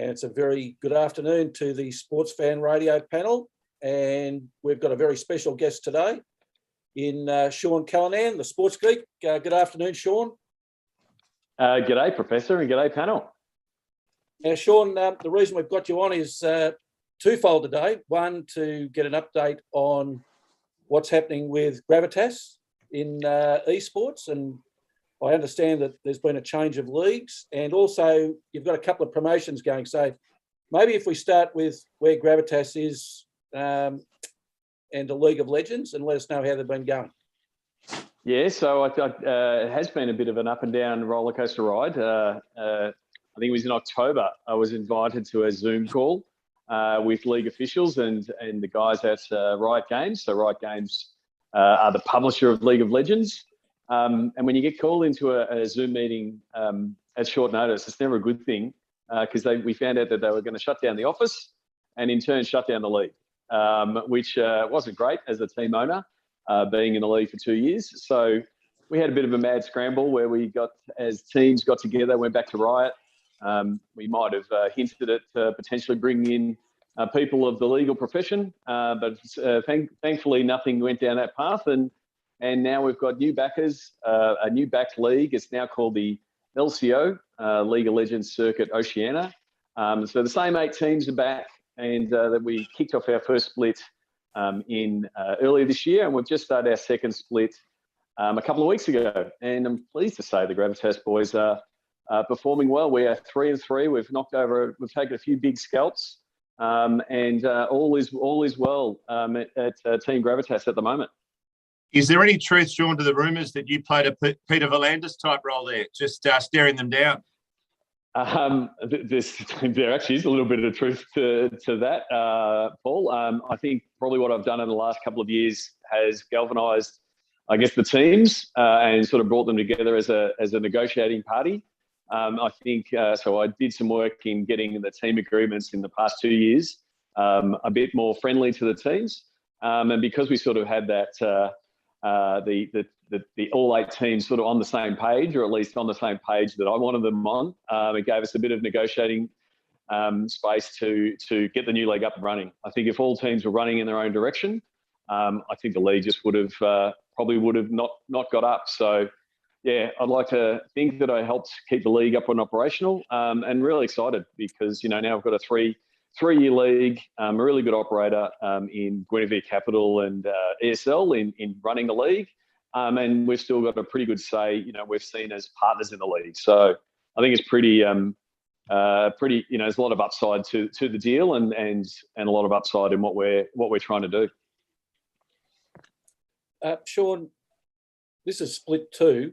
And it's a very good afternoon to the Sportsfan Radio panel. And we've got a very special guest today in Sean Callanan, the Sports Geek. Good afternoon, Sean. G'day, Professor, and g'day, panel. Now, Sean, the reason we've got you on is twofold today. One, to get an update on what's happening with Gravitas in eSports, and I understand that there's been a change of leagues, and also you've got a couple of promotions going. So maybe if we start with where Gravitas is and the League of Legends, and let us know how they've been going. Yeah, so it has been a bit of an up and down roller coaster ride. I think it was in October. I was invited to a Zoom call with league officials and the guys at Riot Games. So Riot Games are the publisher of League of Legends. And when you get called into a Zoom meeting at short notice, it's never a good thing because we found out that they were going to shut down the office and in turn shut down the league, which wasn't great as a team owner, being in the league for 2 years. So we had a bit of a mad scramble where as teams got together, went back to Riot. We might have hinted at potentially bringing in people of the legal profession, but thankfully nothing went down that path. And now we've got new backers, a new backed league. It's now called the LCO, League of Legends Circuit Oceania. So the same 8 teams are back, and that we kicked off our first split in earlier this year, and we've just started our second split a couple of weeks ago. And I'm pleased to say the Gravitas boys are performing well. We are 3-3. We've taken a few big scalps, and all is well at Team Gravitas at the moment. Is there any truth, Sean, to the rumours that you played a Peter V'landys type role there, just staring them down? There actually is a little bit of truth to that, Paul. I think probably what I've done in the last couple of years has galvanised, I guess, the teams and sort of brought them together as a negotiating party. I think so. I did some work in getting the team agreements in the past 2 years a bit more friendly to the teams, and because we sort of had that. The all 8 teams sort of on the same page, or at least on the same page that I wanted them on. It gave us a bit of negotiating space to get the new league up and running. I think if all teams were running in their own direction, I think the league just would have not got up. So yeah, I'd like to think that I helped keep the league up and operational, and really excited because now I've got a three-year league, a really good operator in Guinevere Capital and ESL in running the league. And we've still got a pretty good say, we're seen as partners in the league. So I think it's pretty, there's a lot of upside to the deal and a lot of upside in what we're trying to do. Sean, this is split 2.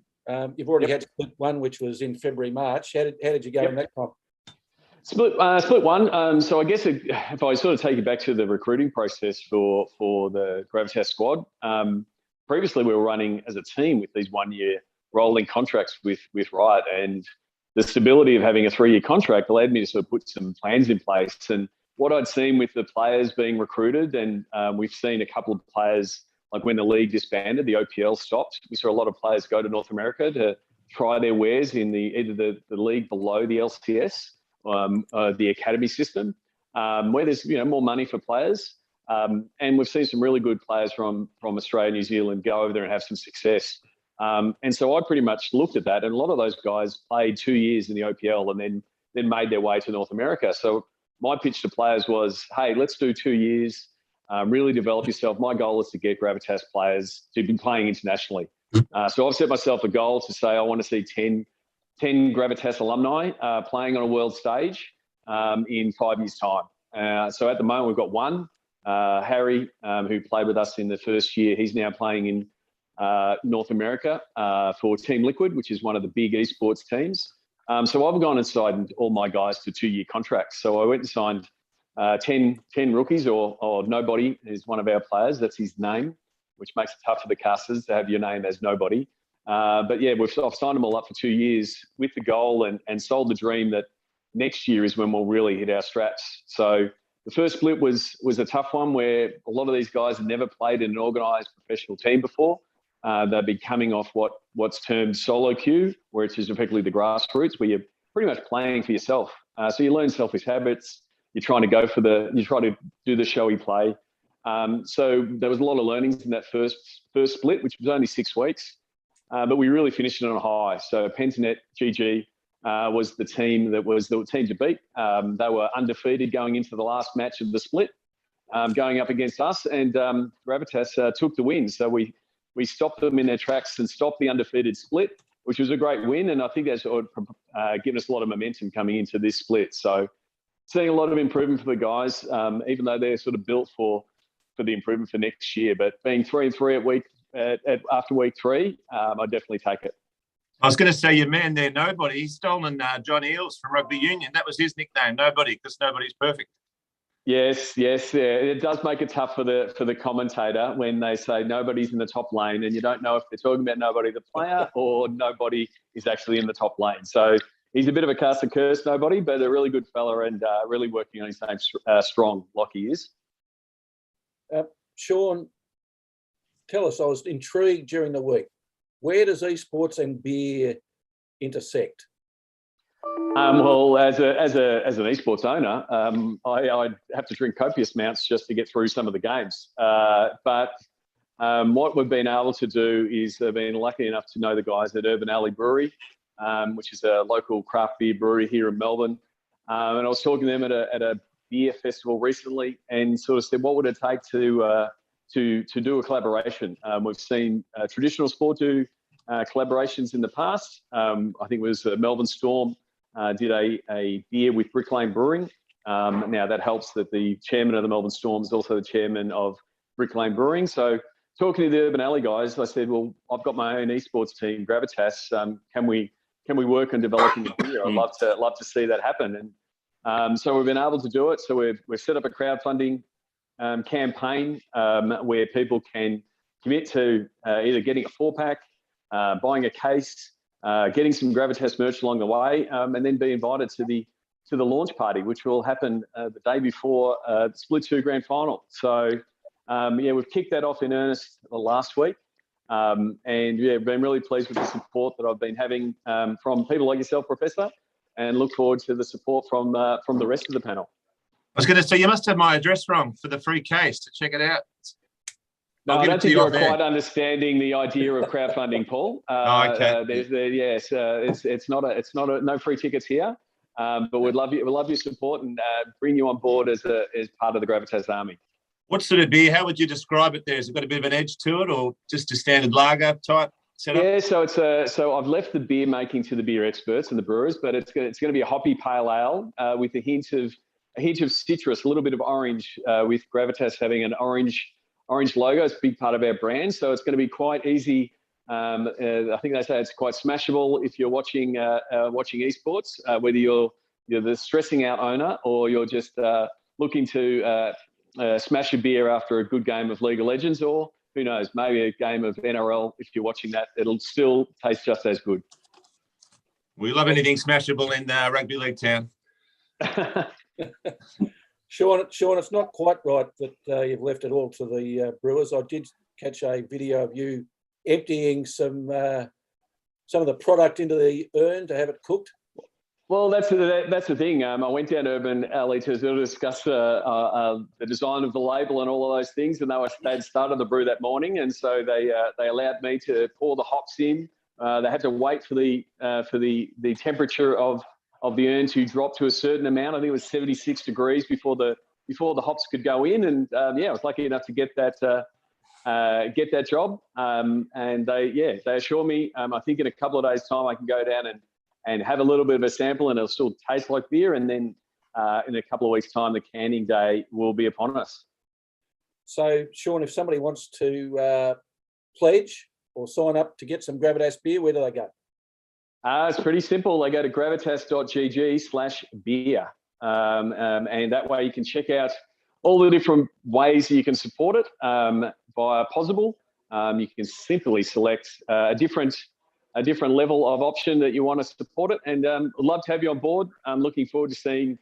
You've already Yep. had split 1, which was in February, March. How did you go in that time? Split 1. So I guess if I sort of take you back to the recruiting process for the Gravitas squad, previously we were running as a team with these 1-year rolling contracts with Riot, and the stability of having a 3-year contract allowed me to sort of put some plans in place. And what I'd seen with the players being recruited, and we've seen a couple of players, like when the league disbanded, the OPL stopped, we saw a lot of players go to North America to try their wares in either the league below the LCS, the academy system, where there's more money for players, and we've seen some really good players from Australia, New Zealand go over there and have some success. And so I pretty much looked at that, and a lot of those guys played 2 years in the OPL and then made their way to North America. So my pitch to players was, hey, let's do 2 years, really develop yourself. My goal is to get Gravitas players to be playing internationally. So I've set myself a goal to say I want to see 10 Gravitas alumni playing on a world stage in 5 years' time. So at the moment, we've got one, Harry, who played with us in the first year. He's now playing in North America for Team Liquid, which is one of the big eSports teams. So I've gone and signed all my guys to 2-year contracts. So I went and signed 10 rookies, or Nobody is one of our players. That's his name, which makes it tough for the casters to have your name as Nobody. But yeah, I've signed them all up for 2 years with the goal and sold the dream that next year is when we'll really hit our straps. So the first split was a tough one where a lot of these guys had never played in an organised professional team before. They'd be coming off what's termed solo queue, which is effectively the grassroots, where you're pretty much playing for yourself. So you learn selfish habits. You're trying to do the showy play. So there was a lot of learnings in that first split, which was only 6 weeks, but we really finished it on a high. So Pentanet GG was the team to beat. They were undefeated going into the last match of the split, going up against us, and Gravitas took the win. So we stopped them in their tracks and stopped the undefeated split, which was a great win. And I think that's given us a lot of momentum coming into this split. So seeing a lot of improvement for the guys, even though they're sort of built for the improvement for next year. But being 3-3 after week 3, I definitely take it. I was going to say your man there, Nobody. He's stolen John Eales from Rugby Union. That was his nickname, Nobody, because nobody's perfect. Yes. Yeah. It does make it tough for the commentator when they say nobody's in the top lane, and you don't know if they're talking about Nobody the player or Nobody is actually in the top lane. So he's a bit of a cast and curse, Nobody, but a really good fella and really working on his game strong, like he is. Sean, tell us, I was intrigued during the week. Where does eSports and beer intersect? Well, as an eSports owner, I'd have to drink copious amounts just to get through some of the games. But what we've been able to do is I've been lucky enough to know the guys at Urban Alley Brewery, which is a local craft beer brewery here in Melbourne. And I was talking to them at a beer festival recently, and sort of said, what would it take to do a collaboration? We've seen traditional sport do collaborations in the past. I think it was Melbourne Storm did a beer with Brick Lane Brewing. Now that helps that the chairman of the Melbourne Storm is also the chairman of Brick Lane Brewing. So talking to the Urban Alley guys, I said, well, I've got my own eSports team, Gravitas. Can we work on developing a beer? I'd love to see that happen. And so we've been able to do it. So we've set up a crowdfunding campaign where people can commit to either getting a 4-pack, buying a case, getting some Gravitas merch along the way, and then be invited to the launch party, which will happen the day before the Split 2 Grand Final. So we've kicked that off in earnest last week, and been really pleased with the support that I've been having from people like yourself, Professor, and look forward to the support from the rest of the panel. I was going to say, you must have my address wrong for the free case to check it out. No, I don't think you're quite understanding the idea of crowdfunding, Paul. Okay. It's not no free tickets here, but we'd love your support and bring you on board as part of the Gravitas Army. What sort of beer? How would you describe it? There, has it got a bit of an edge to it, or just a standard lager type setup? Yeah, so I've left the beer making to the beer experts and the brewers, but it's going to be a hoppy pale ale with a hint of citrus, a little bit of orange, with Gravitas having an orange logo. It's a big part of our brand, so it's going to be quite easy. I think they say it's quite smashable if you're watching eSports, whether you're the stressing out owner or you're just looking to smash a beer after a good game of League of Legends, or who knows, maybe a game of NRL. If you're watching that, it'll still taste just as good. We love anything smashable in rugby league town. Sean, it's not quite right that you've left it all to the brewers. I did catch a video of you emptying some of the product into the urn to have it cooked. Well, that's the thing. I went down to Urban Alley to discuss the design of the label and all of those things, and they'd started the brew that morning, and so they allowed me to pour the hops in. They had to wait for the temperature of the urn to drop to a certain amount. I think it was 76 degrees before the hops could go in, and I was lucky enough to get that job. And they assure me, I think in a couple of days' time I can go down and have a little bit of a sample, and it'll still taste like beer. And then in a couple of weeks' time, the canning day will be upon us. So, Sean, if somebody wants to pledge or sign up to get some Gravitas beer, where do they go? It's pretty simple. They go to gravitas.gg/beer. And that way you can check out all the different ways you can support it via Possible. You can simply select a different level of option that you want to support it. And I'd love to have you on board. I'm looking forward to seeing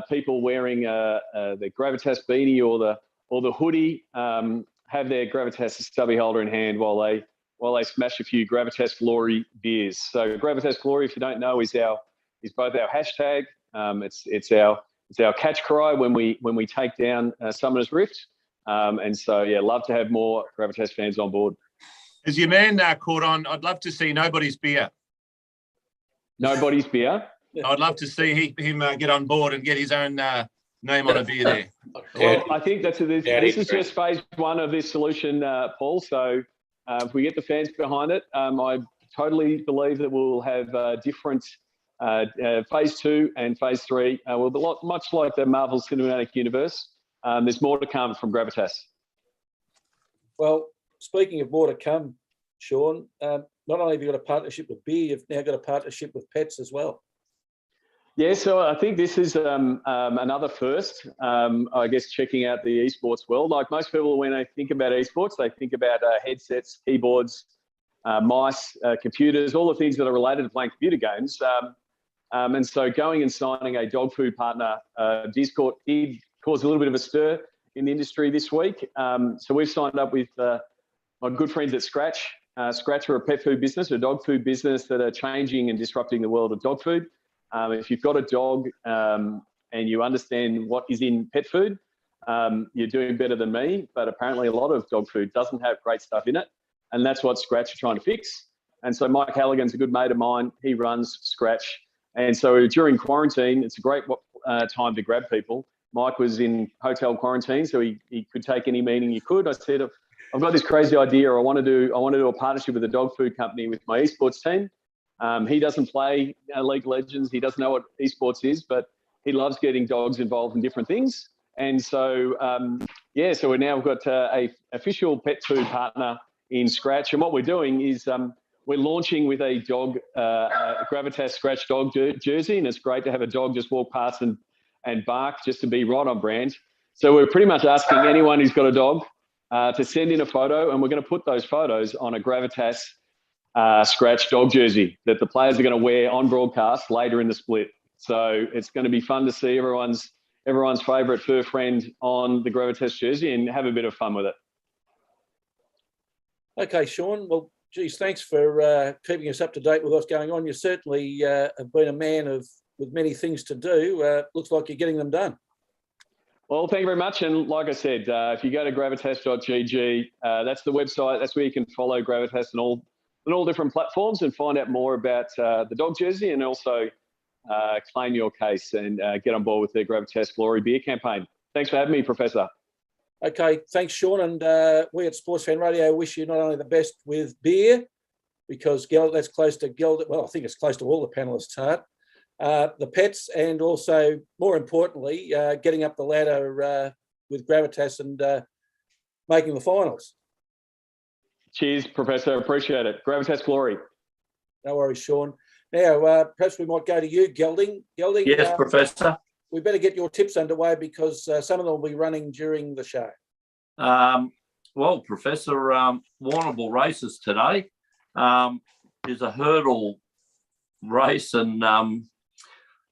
people wearing the Gravitas beanie or the hoodie, have their Gravitas stubby holder in hand while they smash a few Gravitas Glory beers. So Gravitas Glory, if you don't know, is both our hashtag It's our catch cry when we take down Summoner's Rift. And so, yeah, love to have more Gravitas fans on board. As your man caught on, I'd love to see Nobody's Beer. Nobody's Beer? I'd love to see him get on board and get his own name on a beer there. Well, I think this is just phase one of this solution, Paul. So if we get the fans behind it, I totally believe that we'll have different phase 2 and phase 3. We'll be much like the Marvel Cinematic Universe. There's more to come from Gravitas. Well, speaking of more to come, Sean, not only have you got a partnership with beer, you've now got a partnership with pets as well. Yeah, so I think this is another first, I guess, checking out the eSports world. Like most people, when they think about eSports, they think about headsets, keyboards, mice, computers, all the things that are related to playing computer games. And so going and signing a dog food partner did cause a little bit of a stir in the industry this week. So we've signed up with my good friends at Scratch. Scratch are a pet food business, a dog food business that are changing and disrupting the world of dog food. If you've got a dog and you understand what is in pet food, you're doing better than me. But apparently a lot of dog food doesn't have great stuff in it. And that's what Scratch are trying to fix. And so Mike Halligan's a good mate of mine. He runs Scratch. And so during quarantine, it's a great time to grab people. Mike was in hotel quarantine, so he could take any meeting he could. I said, I've got this crazy idea. I want to do a partnership with a dog food company with my eSports team. He doesn't play League of Legends. He doesn't know what eSports is, but he loves getting dogs involved in different things. And so, so we've got a official pet food partner in Scratch. And what we're doing is we're launching with a dog, Gravitas Scratch dog jersey. And it's great to have a dog just walk past and bark just to be right on brand. So we're pretty much asking anyone who's got a dog to send in a photo, and we're going to put those photos on a Gravitas Scratch dog jersey that the players are going to wear on broadcast later in the split. So it's going to be fun to see everyone's favourite fur friend on the Gravitas jersey and have a bit of fun with it. Okay, Sean. Well, geez, thanks for keeping us up to date with what's going on. You certainly have been a man with many things to do. Looks like you're getting them done. Well, thank you very much. And like I said, if you go to gravitas.gg, that's the website. That's where you can follow Gravitas and all different platforms and find out more about the dog jersey and also claim your case and get on board with the Gravitas Glory Beer campaign. Thanks for having me, Professor. Okay, thanks, Sean. And we at Sportsfan Radio wish you not only the best with beer, because that's close to Gelding. Well, I think it's close to all the panellists' heart. The pets, and also, more importantly, getting up the ladder with Gravitas and making the finals. Cheers, Professor. Appreciate it. Gravitas Glory. No worries, Sean. Now, perhaps we might go to you, Gelding. Gelding. Yes, Professor. We better get your tips underway because some of them will be running during the show. Well, Professor, Warrnambool races today. There's a hurdle race and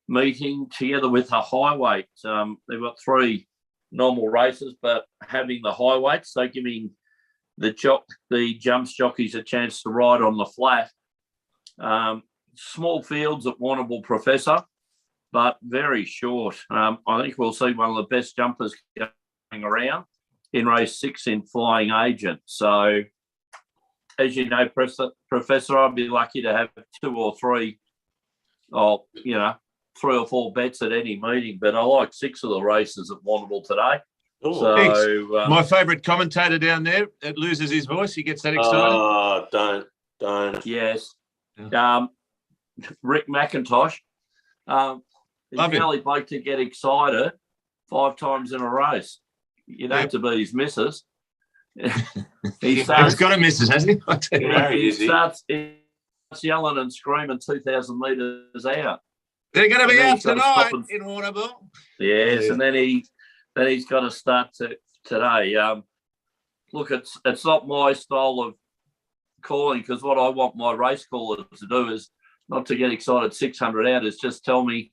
meeting together with a high weight. They've got 3 normal races, but having the high weights, so giving the jumps jockeys a chance to ride on the flat. Small fields at Warrnambool, Professor, but very short. I think we'll see one of the best jumpers going around in race 6 in Flying Agent. So, as you know, Professor, I'd be lucky to have 2 or 3, 3 or 4 bets at any meeting, but I like 6 of the races at Warrnambool today. Ooh, so my favourite commentator down there, it loses his voice. He gets that excited. Oh, don't. Yes. Yeah. Rick McIntosh. He's the only bloke to get excited 5 times in a race. You'd have to be his missus. He's got a missus, hasn't he? He starts yelling and screaming 2,000 metres out. They're going to be out tonight in Warrnambool. Yes, and then he's got to start today. Look, it's not my style of calling, because what I want my race callers to do is not to get excited 600 out, is just tell me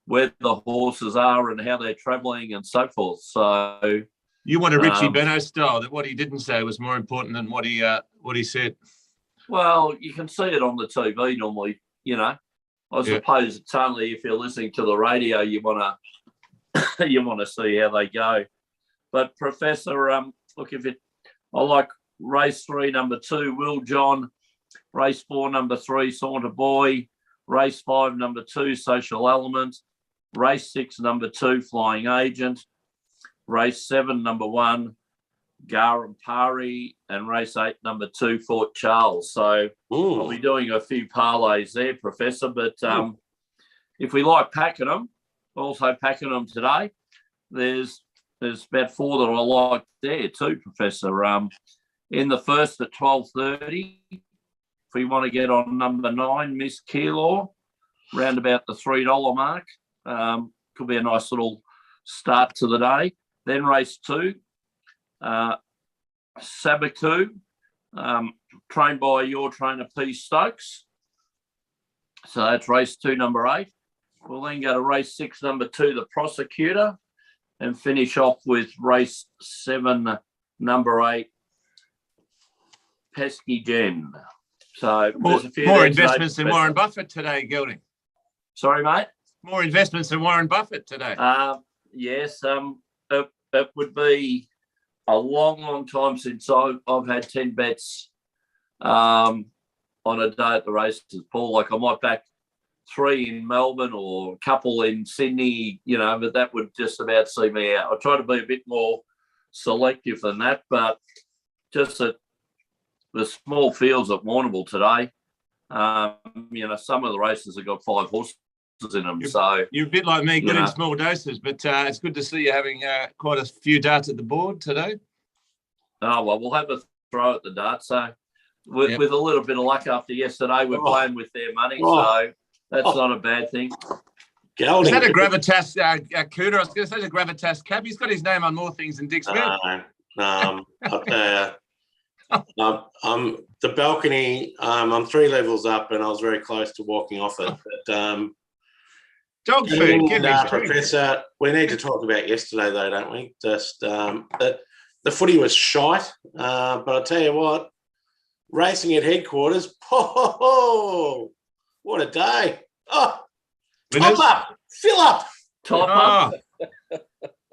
where the horses are and how they're travelling and so forth. So you want a Richie Benno style, that what he didn't say was more important than what he said. Well, you can see it on the TV normally, I suppose it's only if you're listening to the radio you want to see how they go. But Professor, look, I like race 3, number 2, Will John. Race 4, number 3, Saunter Boy. Race 5, number 2, Social Element. Race 6, number 2, Flying Agent. Race 7, number 1, Garum Pari. And race 8, number 2, Fort Charles. So I'll be doing a few parlays there, Professor. But if we like Pakenham, also Pakenham today, there's about 4 that I like there too, Professor. In the first at 12:30, if we want to get on number 9, Miss Keelaw, round about the $3 mark. Could be a nice little start to the day. Then race 2, Sabaku, trained by your trainer, P. Stokes. So that's race 2, number 8. We'll then go to race 6, number 2, the Prosecutor, and finish off with race 7, number 8, Pesky Gem. So there's a few more investments than Warren Buffett today, Gelding. Sorry, mate? More investments than Warren Buffett today. Yes, it would be a long, long time since I've had 10 bets on a day at the races, Paul. Like I might back 3 in Melbourne or a couple in Sydney, but that would just about see me out. I try to be a bit more selective than that, but just that the small fields at Warrnambool today, some of the races have got 5 horses in them. You're a bit like me, good in small doses, but it's good to see you having quite a few darts at the board today. Oh, well, we'll have a throw at the darts. So with a little bit of luck after yesterday, we're playing with their money, so that's not a bad thing. Gelding. Is that a Gravitas Coutta? I was going to say a Gravitas cab. He's got his name on more things than Dick Smith. I'll tell you. The balcony, I'm 3 levels up and I was very close to walking off it. But, dog food, give me Professor, we need to talk about yesterday though, don't we? Just the footy was shite, but I'll tell you what, racing at headquarters, what a day. Oh, top up, fill up. Top up.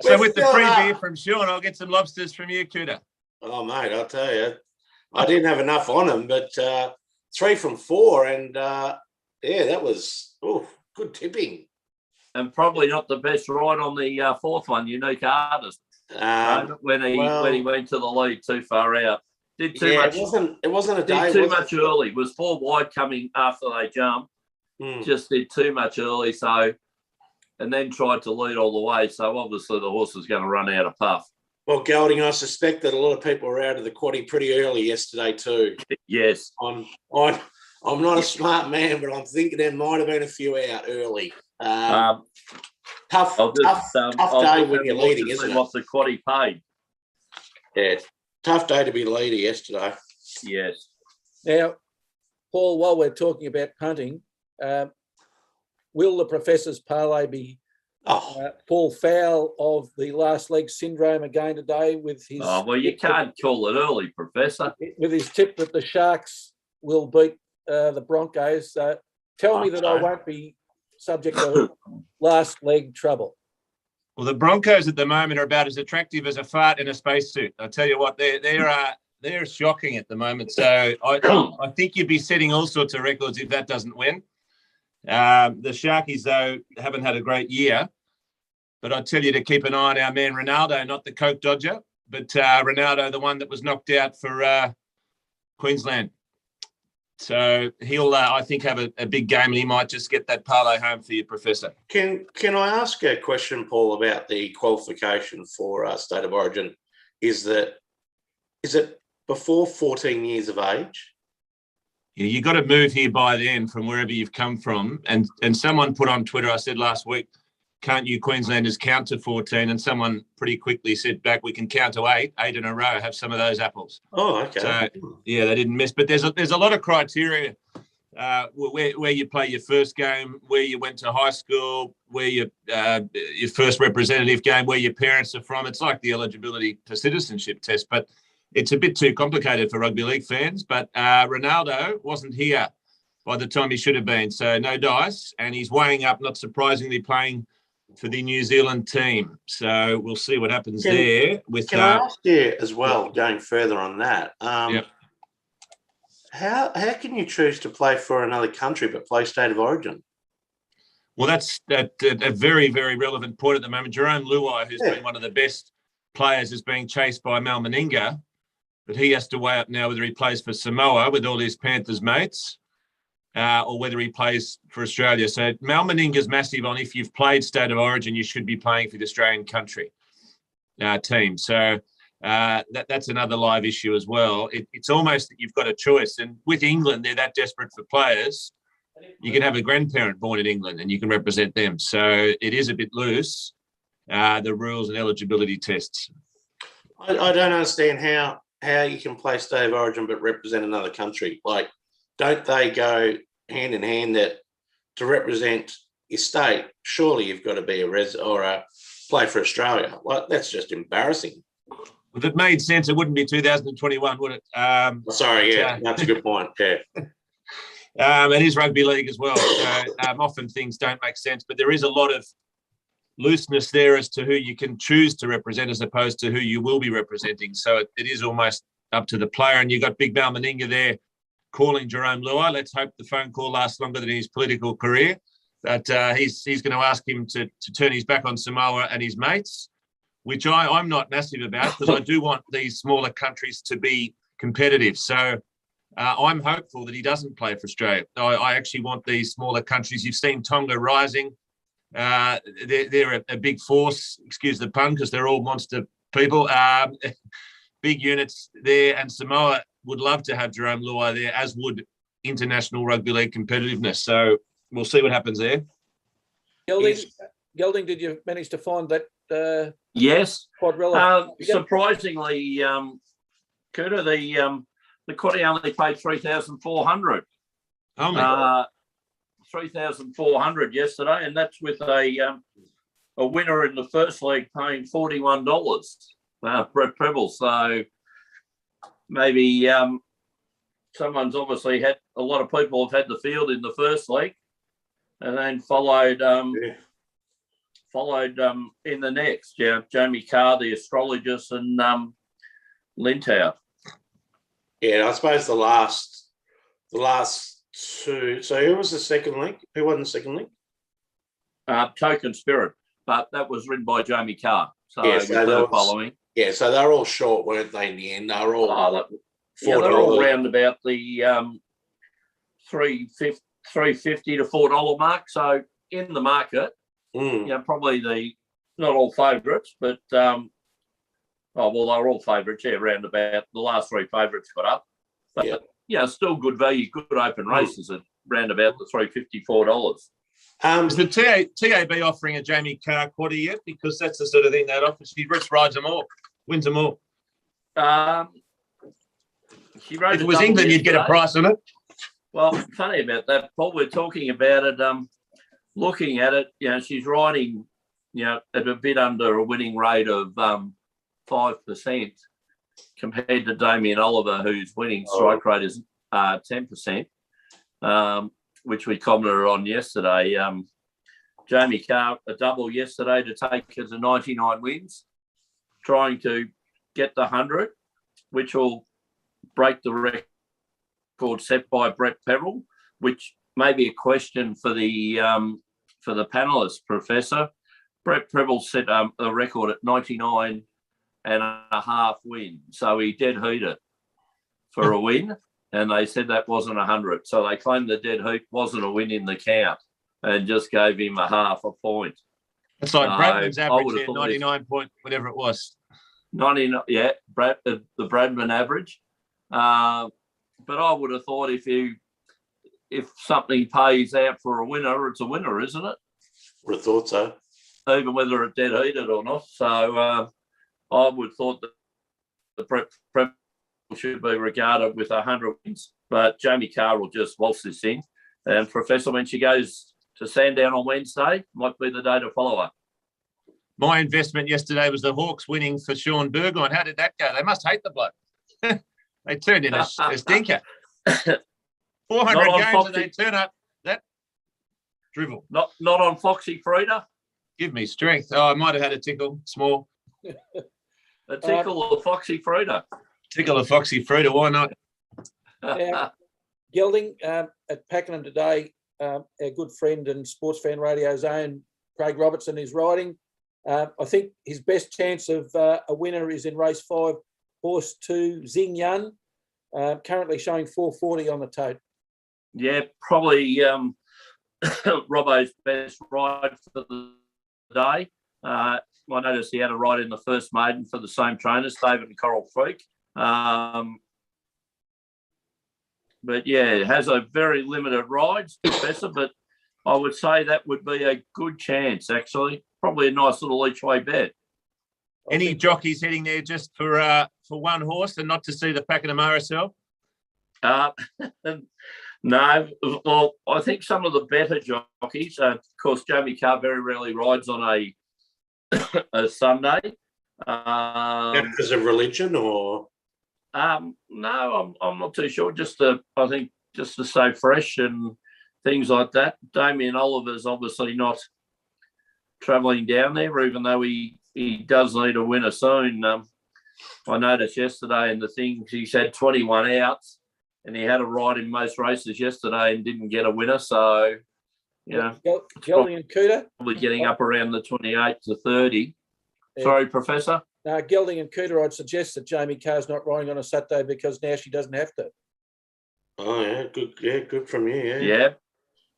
So with the free beer from Sean, I'll get some lobsters from you, Coutta. Oh, mate, I'll tell you. I didn't have enough on them, but 3 from 4, and that was good tipping. And probably not the best ride on the 4th one, Unique Artist. When he went to the lead too far out. Did too much. It wasn't a day. Did too much early. Was 4 wide coming after they jumped. Just did too much early, and then tried to lead all the way. So obviously the horse was going to run out of puff. Well, Gelding, I suspect that a lot of people were out of the quaddie pretty early yesterday too. Yes. I'm not a smart man, but I'm thinking there might have been a few out early. Tough day when you're leading, isn't it? What the quaddie paid. Yeah, tough day to be leader yesterday. Yes. Now, Paul, while we're talking about punting, will the Professor's parlay be fall foul of the last leg syndrome again today with his... Oh, well, you can't call it early, Professor. With his tip that the Sharks will beat the Broncos. Tell me that I won't be subject to last leg trouble. Well, the Broncos at the moment are about as attractive as a fart in a spacesuit. I tell you what, they're shocking at the moment. So I think you'd be setting all sorts of records if that doesn't win. The Sharkies, though, haven't had a great year. But I tell you to keep an eye on our man Ronaldo, not the Coke Dodger, but Ronaldo, the one that was knocked out for Queensland. So he'll, I think, have a big game, and he might just get that parlay home for you, Professor. Can I ask a question, Paul, about the qualification for State of Origin? Is it before 14 years of age? Yeah, you got to move here by then from wherever you've come from. And someone put on Twitter, I said last week, can't you Queenslanders count to 14? And someone pretty quickly said back, we can count to 8 in a row, have some of those apples. Oh, okay. So, yeah, they didn't miss. But there's a lot of criteria where you play your first game, where you went to high school, where your first representative game, where your parents are from. It's like the eligibility for citizenship test, but it's a bit too complicated for rugby league fans. But Ronaldo wasn't here by the time he should have been. So no dice, and he's weighing up, not surprisingly, playing for the New Zealand team. So we'll see what happens there. Can I ask you as well, going further on that? How can you choose to play for another country but play State of Origin? Well, that's a very, very relevant point at the moment. Jerome Luai, who's been one of the best players, is being chased by Mal Meninga, but he has to weigh up now whether he plays for Samoa with all his Panthers mates or whether he plays for Australia. So Mal Meninga's massive on if you've played State of Origin, you should be playing for the Australian country team. So that's another live issue as well. It's almost that you've got a choice. And with England, they're that desperate for players. You can have a grandparent born in England and you can represent them. So it is a bit loose, the rules and eligibility tests. I don't understand how you can play State of Origin but represent another country. Like, don't they go hand in hand that to represent your state, surely you've got to be a play for Australia? Like, that's just embarrassing. If it made sense, it wouldn't be 2021, would it? Sorry, that's a good point. Yeah. It is rugby league as well. So, often things don't make sense, but there is a lot of looseness there as to who you can choose to represent as opposed to who you will be representing. So it is almost up to the player. And you've got Big Mal Meninga there calling Jerome Luai. Let's hope the phone call lasts longer than his political career. But he's going to ask him to turn his back on Samoa and his mates, which I'm not massive about because I do want these smaller countries to be competitive. So I'm hopeful that he doesn't play for Australia. I actually want these smaller countries. You've seen Tonga rising. They're a big force, excuse the pun, because they're all monster people. Big units there, and Samoa would love to have Jerome Luai there, as would international rugby league competitiveness. So we'll see what happens there. Gelding, did you manage to find that? Yes. Quadrilla? Surprisingly, Coutta, the Coutta only paid 3,400. Oh, my 3,400 yesterday, and that's with a winner in the first league paying $41. Brett Preble. So maybe someone's obviously had a lot of people have had the field in the first league, and then followed in the next. Yeah, Jamie Carr, the astrologist, and Lintau. Yeah, I suppose the last two. So who was the second link? Who won the second link? Token Spirit, but that was written by Jamie Carr. So yeah, so following. Yeah, so they're all short, weren't they? In the end, they're all. They're all around about the $3.50 to $4 mark. So in the market, probably not all favourites, but they're all favourites. Yeah, around about the last three favourites got up, but still good value, good open races at round about the $3.54. Is the TAB offering a Jamie Carr quarter yet? Because that's the sort of thing that offers. She rides them all, wins them all. She rode if it was England, you'd get a price on it. Well, funny about that, Paul. We're talking about it, looking at it. She's riding, at a bit under a winning rate of 5% compared to Damien Oliver, whose winning strike rate is 10%. Which we commented on yesterday. Jamie Carr, a double yesterday to take her to 99 wins, trying to get the 100, which will break the record set by Brett Preble, which may be a question for the panelists, Professor. Brett Preble set a record at 99 and a half wins, so he dead heat it for a win. And they said that wasn't 100. So they claimed the dead heat wasn't a win in the count and just gave him a half a point. It's like Bradman's average here, 99 point, whatever it was. 99, yeah, the Bradman average. But I would have thought if something pays out for a winner, it's a winner, isn't it? Would have thought so. Even whether it dead heated or not. So I would have thought that the Brett should be regarded with 100 wins, but Jamie Carr will just waltz this in. And Professor, when she goes to Sandown on Wednesday, might be the day to follow her. My investment yesterday was the Hawks winning for Sean Burgoyne. How did that go? They must hate the bloke. They turned in a stinker. 400 Not on games Foxy. and they turn up that drivel. Not on Foxy Frida. Give me strength. Oh, I might have had a tickle, small. A tickle of Foxy Frida. Tickle of Foxy Frida, why not? Gelding at Pakenham today, our good friend and Sportsfan Radio's own Craig Robertson is riding. I think his best chance of a winner is in race 5, horse 2, Xing Yan, currently showing 440 on the tote. Yeah, probably Robbo's best ride for the day. I noticed he had a ride in the first maiden for the same trainers, David and Coral Creek. But yeah, it has a very limited rides, Professor, but I would say that would be a good chance, actually. Probably a nice little each way bet. Any jockeys heading there just for one horse and not to see the Pakenham RSL? No, well, I think some of the better jockeys, of course, Jamie Carr very rarely rides on a Sunday. Because of religion, or? No, I'm not too sure. I think just to stay fresh and things like that. Damien Oliver's obviously not travelling down there, even though he does need a winner soon. I noticed yesterday in the things he's had 21 outs, and he had a ride in most races yesterday and didn't get a winner. So, you know, Gelding and Coutta probably getting up around the 28 to 30. Yeah. Sorry, Professor. Gelding and Coutta, I'd suggest that Jamie Carr's not riding on a Saturday because now she doesn't have to. Oh yeah, good. Yeah, good from you. Yeah.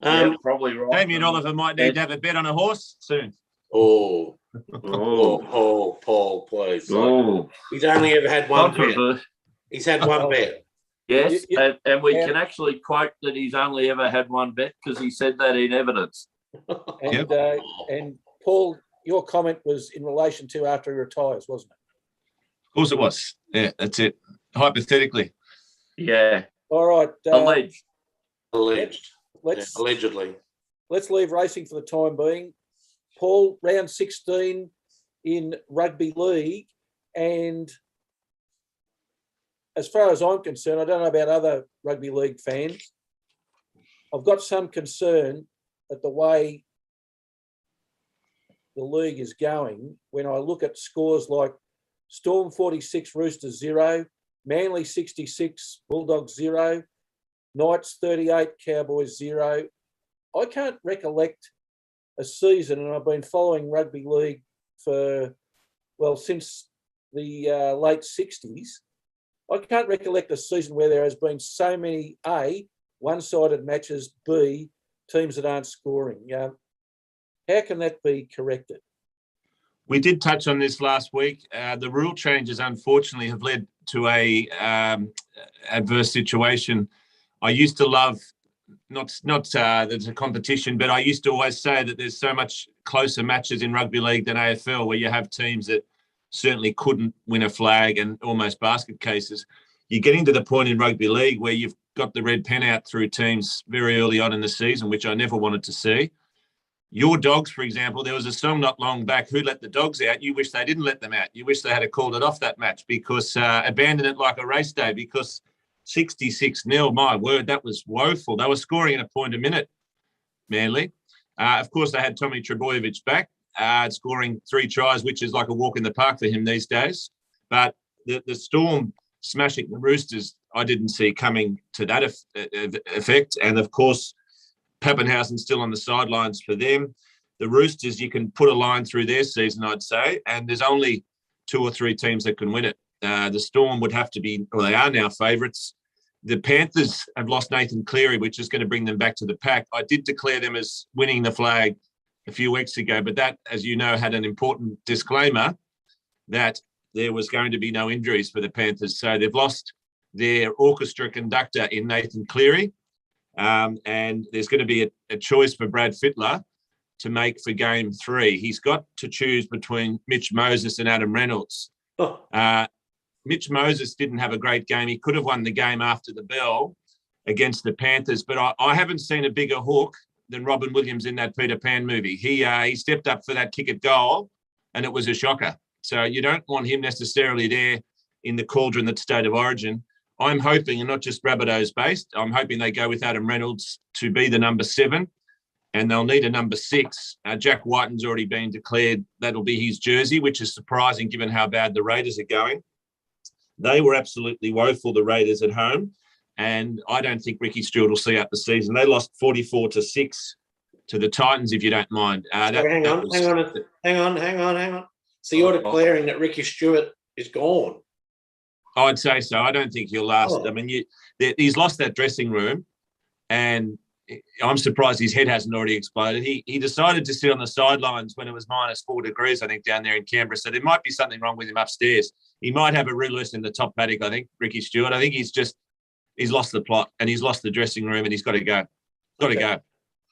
Yeah. Probably right. Damien Oliver might need to have a bet on a horse soon. Paul, please. Oh. He's only ever had one bet. Controversy. He's had one bet. Yes, and we can actually quote that he's only ever had one bet because he said that in evidence. And, and Paul, your comment was in relation to after he retires, wasn't it? Of course it was. Yeah, that's it. Hypothetically. Yeah. All right. Alleged. Let's allegedly. Let's leave racing for the time being. Paul, round 16 in rugby league, and as far as I'm concerned, I don't know about other rugby league fans, I've got some concern at the way the league is going when I look at scores like Storm 46, Roosters 0, Manly 66, Bulldogs 0, Knights 38, Cowboys 0. I can't recollect a season, and I've been following rugby league for, well, since the late 60s. I can't recollect a season where there has been so many, A, one-sided matches, B, teams that aren't scoring. How can that be corrected? We did touch on this last week. The rule changes, unfortunately, have led to a adverse situation. I used to love, not there's a competition, but I used to always say that there's so much closer matches in rugby league than AFL, where you have teams that certainly couldn't win a flag and almost basket cases. You're getting to the point in rugby league where you've got the red pen out through teams very early on in the season, which I never wanted to see. Your Dogs, for example, there was a song not long back, Who Let the Dogs Out? You wish they didn't let them out. You wish they had called it off that match because abandoned it like a race day because 66-0, my word, that was woeful. They were scoring at a point a minute, Manly. Of course, they had Tommy Trebojevic back, scoring 3 tries, which is like a walk in the park for him these days. But the Storm smashing the Roosters, I didn't see coming to that effect. And, of course, Pappenhausen's still on the sidelines for them. The Roosters, you can put a line through their season, I'd say, and there's only 2 or 3 teams that can win it. The Storm would have to be, well, they are now favourites. The Panthers have lost Nathan Cleary, which is going to bring them back to the pack. I did declare them as winning the flag a few weeks ago, but that, as you know, had an important disclaimer that there was going to be no injuries for the Panthers. So they've lost their orchestra conductor in Nathan Cleary. And there's going to be a choice for Brad Fittler to make for game 3. He's got to choose between Mitch Moses and Adam Reynolds. Mitch Moses didn't have a great game. He could have won the game after the bell against the Panthers, but I haven't seen a bigger hook than Robin Williams in that Peter Pan movie. He stepped up for that kick at goal, and it was a shocker. So you don't want him necessarily there in the cauldron that's State of Origin. I'm hoping, and not just Rabbitohs based, I'm hoping they go with Adam Reynolds to be the number 7, and they'll need a number 6. Jack Whiten's already been declared that'll be his jersey, which is surprising given how bad the Raiders are going. They were absolutely woeful, the Raiders at home, and I don't think Ricky Stewart will see out the season. They lost 44-6 to the Titans, if you don't mind. Hang on. So you're declaring that Ricky Stewart is gone? I'd say so. I don't think he'll last. I mean, he's lost that dressing room, and I'm surprised his head hasn't already exploded. He decided to sit on the sidelines when it was -4 degrees, I think, down there in Canberra. So there might be something wrong with him upstairs. He might have a release in the top paddock, I think, Ricky Stewart. I think he's lost the plot, and he's lost the dressing room, and he's got to go. Got to go.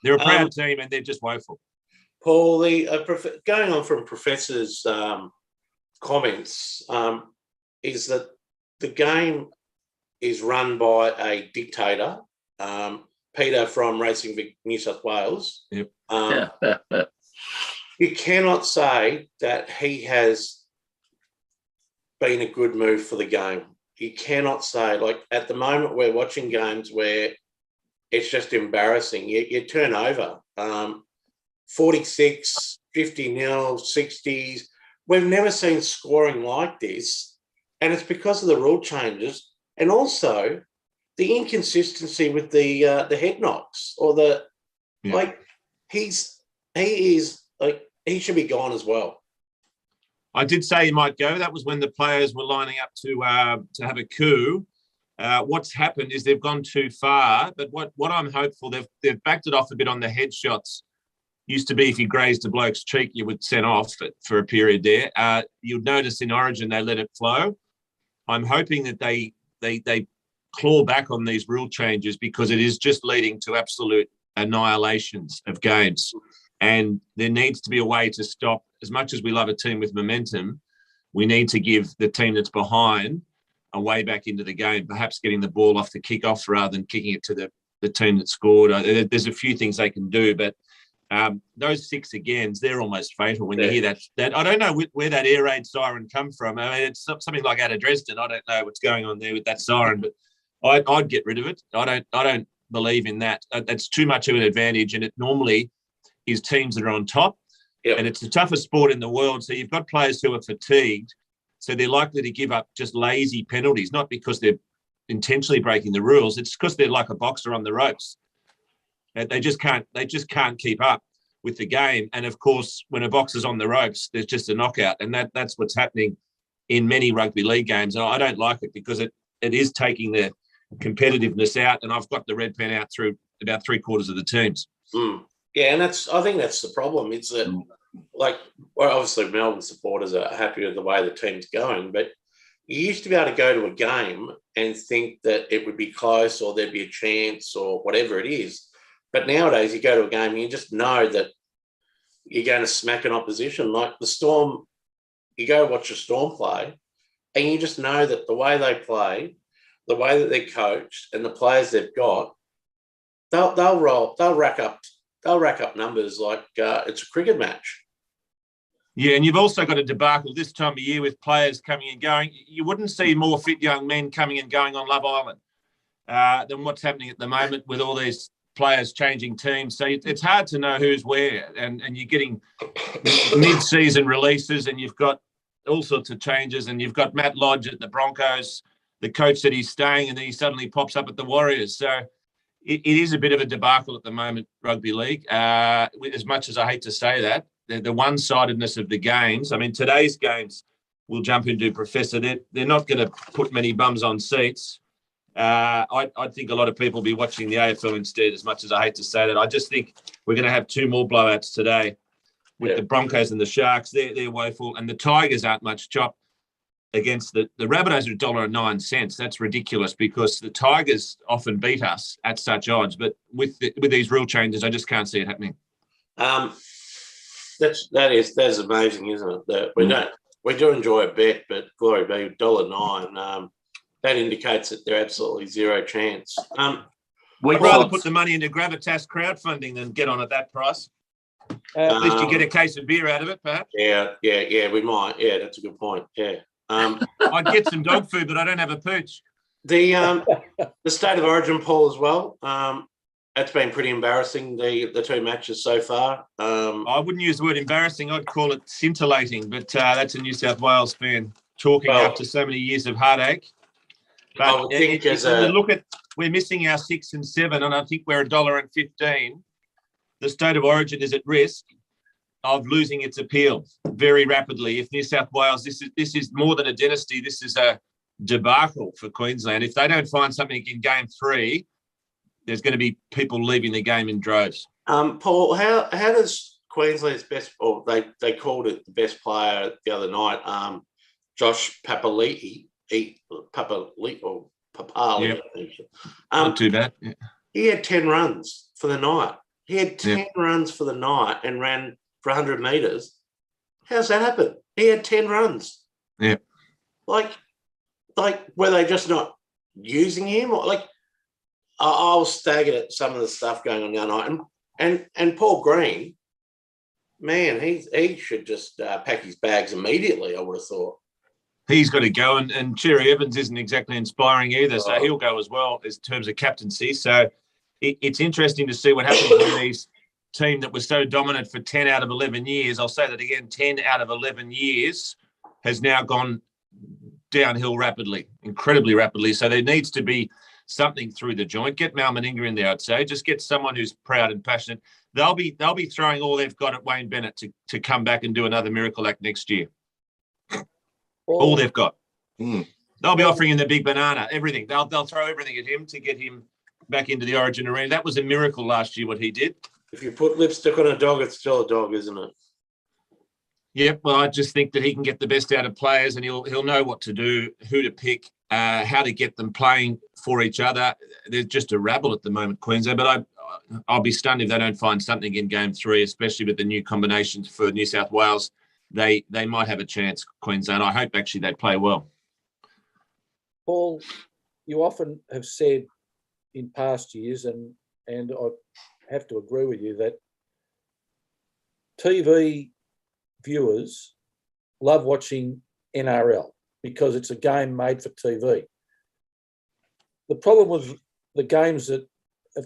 They're a proud team, and they're just woeful. Paul, going on from Professor's comments, is that the game is run by a dictator, Peter from Racing Vic, New South Wales. Yep. You cannot say that he has been a good move for the game. You cannot say, like, at the moment we're watching games where it's just embarrassing. You turn over 46, 50-0, 60s. We've never seen scoring like this. And it's because of the rule changes, and also the inconsistency with the head knocks, or he should be gone as well. I did say he might go. That was when the players were lining up to have a coup. What's happened is they've gone too far. But what I'm hopeful, they've backed it off a bit on the headshots. Used to be if you grazed a bloke's cheek, you would send off for a period there. You'd notice in Origin they let it flow. I'm hoping that they claw back on these rule changes, because it is just leading to absolute annihilations of games. And there needs to be a way to stop. As much as we love a team with momentum, we need to give the team that's behind a way back into the game, perhaps getting the ball off the kick-off rather than kicking it to the team that scored. There's a few things they can do, but those 6 agains, they're almost fatal when you hear that. I don't know where that air raid siren come from. I mean, it's something like out of Dresden. I don't know what's going on there with that siren, but I'd get rid of it. I don't believe in that. That's too much of an advantage, and it normally is teams that are on top. Yep. And it's the toughest sport in the world. So you've got players who are fatigued, so they're likely to give up just lazy penalties, not because they're intentionally breaking the rules. It's because they're like a boxer on the ropes. They just can't keep up with the game. And of course, when a boxer's on the ropes, there's just a knockout. And that's what's happening in many rugby league games. And I don't like it, because it is taking the competitiveness out. And I've got the red pen out through about 3/4 of the teams. Yeah, and I think that's the problem. It's that, obviously Melbourne supporters are happy with the way the team's going, but you used to be able to go to a game and think that it would be close, or there'd be a chance, or whatever it is. But nowadays, you go to a game and you just know that you're going to smack an opposition. Like the Storm, you go watch the Storm play, and you just know that the way they play, the way that they're coached, and the players they've got, they'll rack up numbers like it's a cricket match. Yeah, and you've also got a debacle this time of year with players coming and going. You wouldn't see more fit young men coming and going on Love Island than what's happening at the moment with all these players changing teams. So it's hard to know who's where, and you're getting mid-season releases, and you've got all sorts of changes, and you've got Matt Lodge at the Broncos, the coach said he's staying, and then he suddenly pops up at the Warriors. So it is a bit of a debacle at the moment, rugby league. As much as I hate to say that, the one-sidedness of the games. I mean, today's games, we'll jump into, Professor, they're not going to put many bums on seats. I think a lot of people will be watching the AFL instead, as much as I hate to say that. I just think we're going to have 2 more blowouts today with the Broncos and the Sharks. They're woeful. And the Tigers aren't much chop against the Rabbitohs are $1.09. That's ridiculous, because the Tigers often beat us at such odds. But with these rule changes, I just can't see it happening. That's amazing, isn't it? We do enjoy a bet, but glory be, $1.09. That indicates that they're absolutely zero chance. I'd rather put the money into Gravitas crowdfunding than get on at that price. At least you get a case of beer out of it, perhaps. Yeah, we might. Yeah, that's a good point. Yeah. I'd get some dog food, but I don't have a pooch. The state of origin, Paul, as well. It's been pretty embarrassing, the two matches so far. I wouldn't use the word embarrassing. I'd call it scintillating, but that's a New South Wales fan talking after so many years of heartache. But I would think we're missing our 6 and 7, and I think we're $1.15. The state of origin is at risk of losing its appeal very rapidly. If New South Wales, this is more than a dynasty. This is a debacle for Queensland. If they don't find something in Game 3, there's going to be people leaving the game in droves. Paul, how does Queensland's best, or they called it the best player the other night, Josh Papali'i, Papali. Not too bad. Yeah. He had 10 runs for the night. He had 10 runs for the night and ran for 100 metres. How's that happen? He had 10 runs. Yeah. Like, were they just not using him? Or I was staggered at some of the stuff going on the other night. And Paul Green, man, he should just pack his bags immediately, I would have thought. He's got to go, and Cherry Evans isn't exactly inspiring either, so he'll go as well in terms of captaincy. So it's interesting to see what happens with these team that was so dominant for 10 out of 11 years. I'll say that again, 10 out of 11 years has now gone downhill rapidly, incredibly rapidly. So there needs to be something through the joint. Get Mal Meninga in there, I'd say. Just get someone who's proud and passionate. They'll be throwing all they've got at Wayne Bennett to come back and do another miracle act next year. All they've got. They'll be offering him the big banana, everything. They'll throw everything at him to get him back into the Origin arena. That was a miracle last year, what he did. If you put lipstick on a dog, it's still a dog, isn't it? Yep. Well, I just think that he can get the best out of players, and he'll know what to do, who to pick, how to get them playing for each other. There's just a rabble at the moment, Queensland. But I'll be stunned if they don't find something in Game 3, especially with the new combinations for New South Wales. They might have a chance, Queensland. I hope actually they play well. Paul, you often have said in past years, and I have to agree with you, that TV viewers love watching NRL because it's a game made for TV. The problem with the games at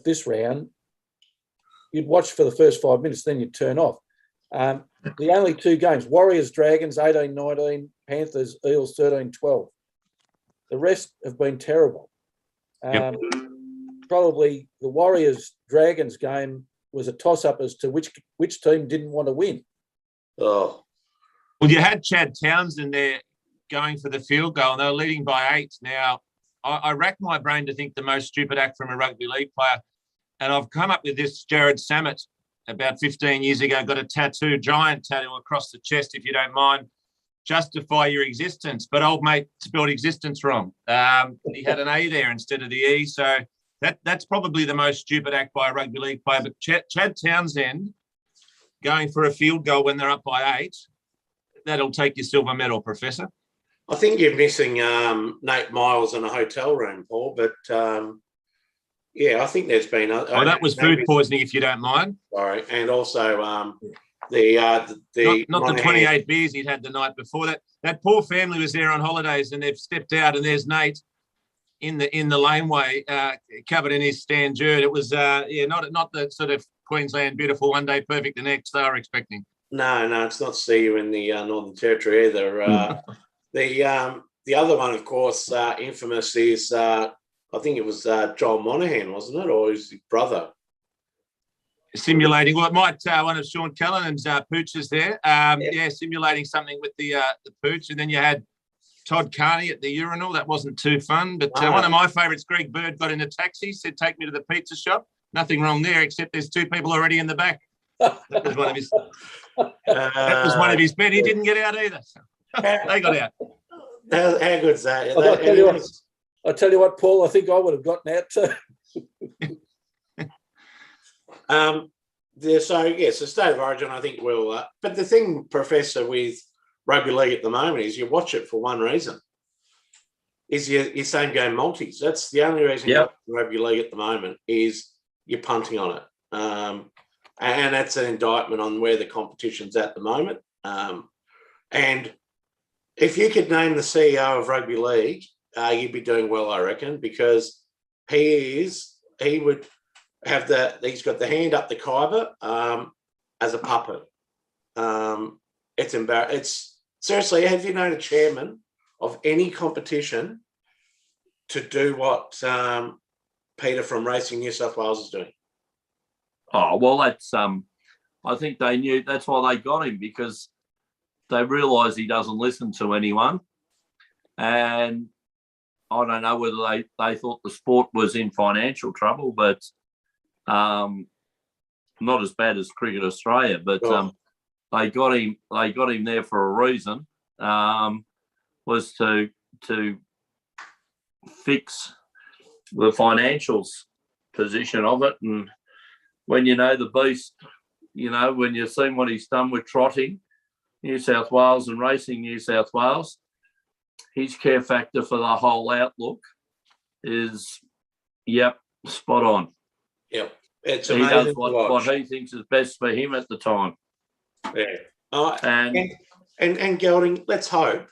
this round, you'd watch for the first 5 minutes, then you'd turn off. The only two games, Warriors, Dragons, 18-19, Panthers, Eels, 13-12. The rest have been terrible. Probably the Warriors-Dragons game was a toss-up as to which team didn't want to win. Oh. Well, you had Chad Townsend there going for the field goal, and they were leading by 8. Now, I racked my brain to think the most stupid act from a rugby league player, and I've come up with this. Jared Sammett, about 15 years ago, got a tattoo, giant tattoo across the chest, if you don't mind. Justify your existence. But old mate spelled existence wrong. He had an A there instead of the E. So that's probably the most stupid act by a rugby league player. But Chad Townsend going for a field goal when they're up by 8, that'll take your silver medal, Professor. I think you're missing Nate Miles in a hotel room, Paul, but yeah, I think there's been... that was food poisoning, if you don't mind. Sorry, and also not the 28 beers he'd had the night before. That poor family was there on holidays, and they've stepped out, and there's Nate in the laneway, covered in his Stanjerd. It was not the sort of Queensland beautiful one day, perfect the next they were expecting. No, it's not see you in the Northern Territory either. The other one, of course, infamous is I think it was Joel Monahan, wasn't it, or his brother? Simulating. Well, it might one of Sean Callanan's pooches there. Simulating something with the pooch, and then you had Todd Carney at the urinal. That wasn't too fun. But one of my favourites, Greg Bird, got in a taxi, said, "Take me to the pizza shop." Nothing wrong there, except there's 2 people already in the back. That was one of his. That was one of his bed. He didn't get out either. They got out. How good's that? I'll tell you what, Paul, I think I would have gotten out too. So state of origin, I think will. But the thing, Professor, with rugby league at the moment is you watch it for one reason. Is your same game multis. That's the only reason you watch rugby league at the moment is you're punting on it. And that's an indictment on where the competition's at the moment. And if you could name the CEO of rugby league you'd be doing well, I reckon, because he's got the hand up the Khyber as a puppet. It's embarrassing. It's seriously, have you known a chairman of any competition to do what Peter from Racing New South Wales is doing? Oh, well, that's I think they knew that's why they got him, because they realise he doesn't listen to anyone. And I don't know whether they thought the sport was in financial trouble, but not as bad as Cricket Australia. But they got him there for a reason, was to fix the financials position of it. And when you know the beast, when you've seen what he's done with trotting New South Wales and Racing New South Wales, his care factor for the whole outlook is, spot on. Yep. It's he amazing does what he thinks is best for him at the time. Yeah. And Gelding, let's hope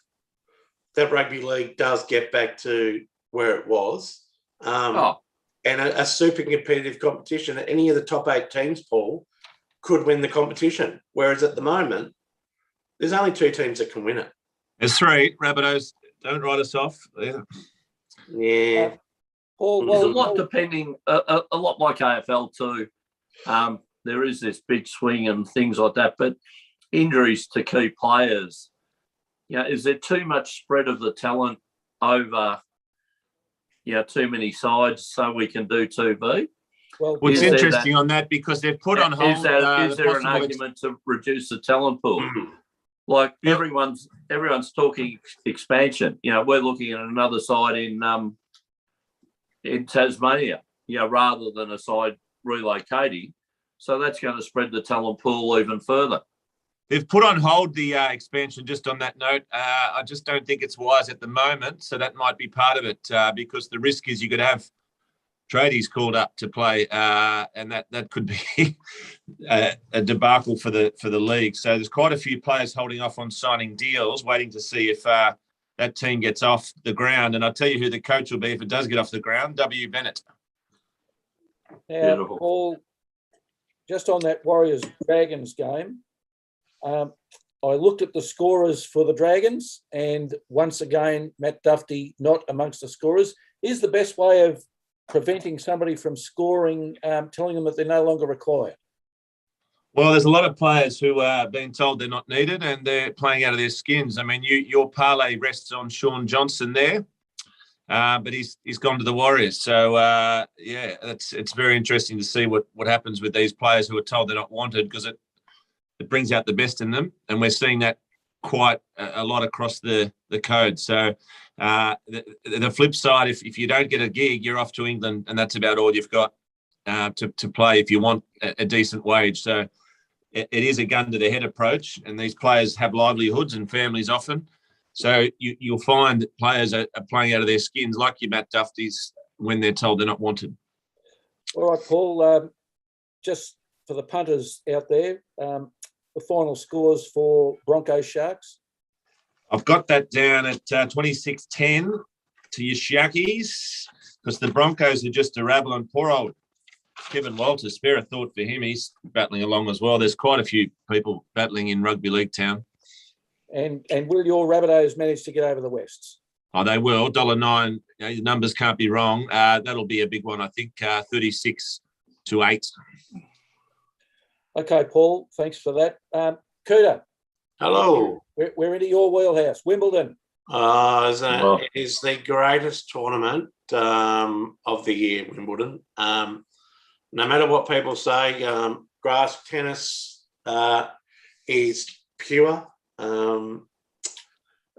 that rugby league does get back to where it was. And a super competitive competition. Any of the top 8 teams, Paul, could win the competition. Whereas at the moment, there's only 2 teams that can win it. There's 3. Rabbitohs, don't write us off. Yeah. Paul, There's a lot depending, a lot like AFL too. There is this big swing and things like that, but injuries to key players, is there too much spread of the talent over, too many sides so we can do 2B? Well, it's interesting on that because they've put on hold. Is there an argument to reduce the talent pool? Like everyone's talking expansion. We're looking at another side in Tasmania, rather than a side relocating. So that's going to spread the talent pool even further. They've put on hold the expansion. Just on that note, I just don't think it's wise at the moment. So that might be part of it because the risk is you could have tradies called up to play, and that could be a debacle for the league. So there's quite a few players holding off on signing deals, waiting to see if that team gets off the ground. And I'll tell you who the coach will be if it does get off the ground, W. Bennett. Now, Paul, just on that Warriors-Dragons game, I looked at the scorers for the Dragons, and once again, Matt Duffy not amongst the scorers. Is the best way of preventing somebody from scoring, telling them that they're no longer required? Well, there's a lot of players who are being told they're not needed and they're playing out of their skins. I mean, your parlay rests on Sean Johnson there, but he's gone to the Warriors. So, it's very interesting to see what happens with these players who are told they're not wanted, because it brings out the best in them. And we're seeing that quite a lot across the code. So the flip side, if you don't get a gig, you're off to England, and that's about all you've got to play if you want a decent wage. So it is a gun to the head approach, and these players have livelihoods and families often. So you'll find that players are playing out of their skins, like your Matt Duffys, when they're told they're not wanted. All right, Paul, just for the punters out there, the final scores for Broncos Sharks? I've got that down at 26-10 to your Sharkies, because the Broncos are just a rabble, and poor old Kevin Walters, spare a thought for him. He's battling along as well. There's quite a few people battling in Rugby League Town. And will your Rabbitohs manage to get over the Wests? Oh, they will. $1.09. The numbers can't be wrong. That'll be a big one, I think. 36-8. Okay, Paul. Thanks for that. Coutta. Hello. We're into your wheelhouse. Wimbledon. It is the greatest tournament of the year, Wimbledon. No matter what people say, grass tennis is pure.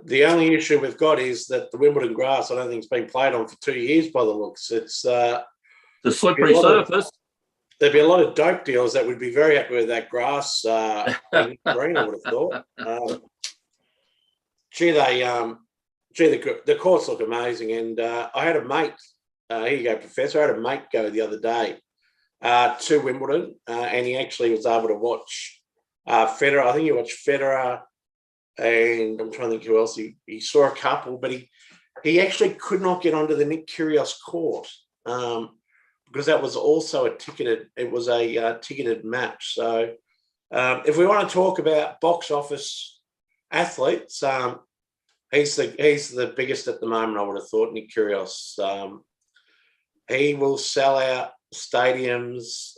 The only issue we've got is that the Wimbledon grass, I don't think it's been played on for 2 years by the looks. It's the slippery surface. There'd be a lot of dope deals that would be very happy with that grass green, I would have thought. The courts look amazing. And I had a mate, here you go, Professor. I had a mate go the other day to Wimbledon, and he actually was able to watch Federer. I think he watched Federer, and I'm trying to think who else. He saw a couple, but he actually could not get onto the Nick Kyrgios court because that was also a ticketed match. So if we want to talk about box office athletes, he's the biggest at the moment, I would have thought, Nick Kyrgios. He will sell out stadiums,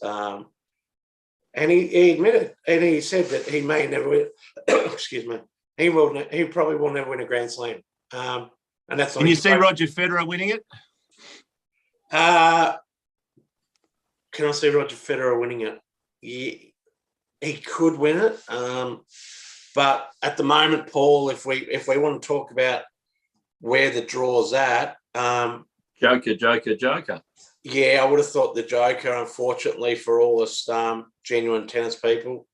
and he admitted, and he said that he may never win. Excuse me. He probably will never win a Grand Slam. And that's. Can you see Roger Federer winning it? Can I see Roger Federer winning it? He could win it, but at the moment, Paul, if we want to talk about where the draw's at, Joker. Yeah, I would have thought the Joker. Unfortunately, for all us genuine tennis people,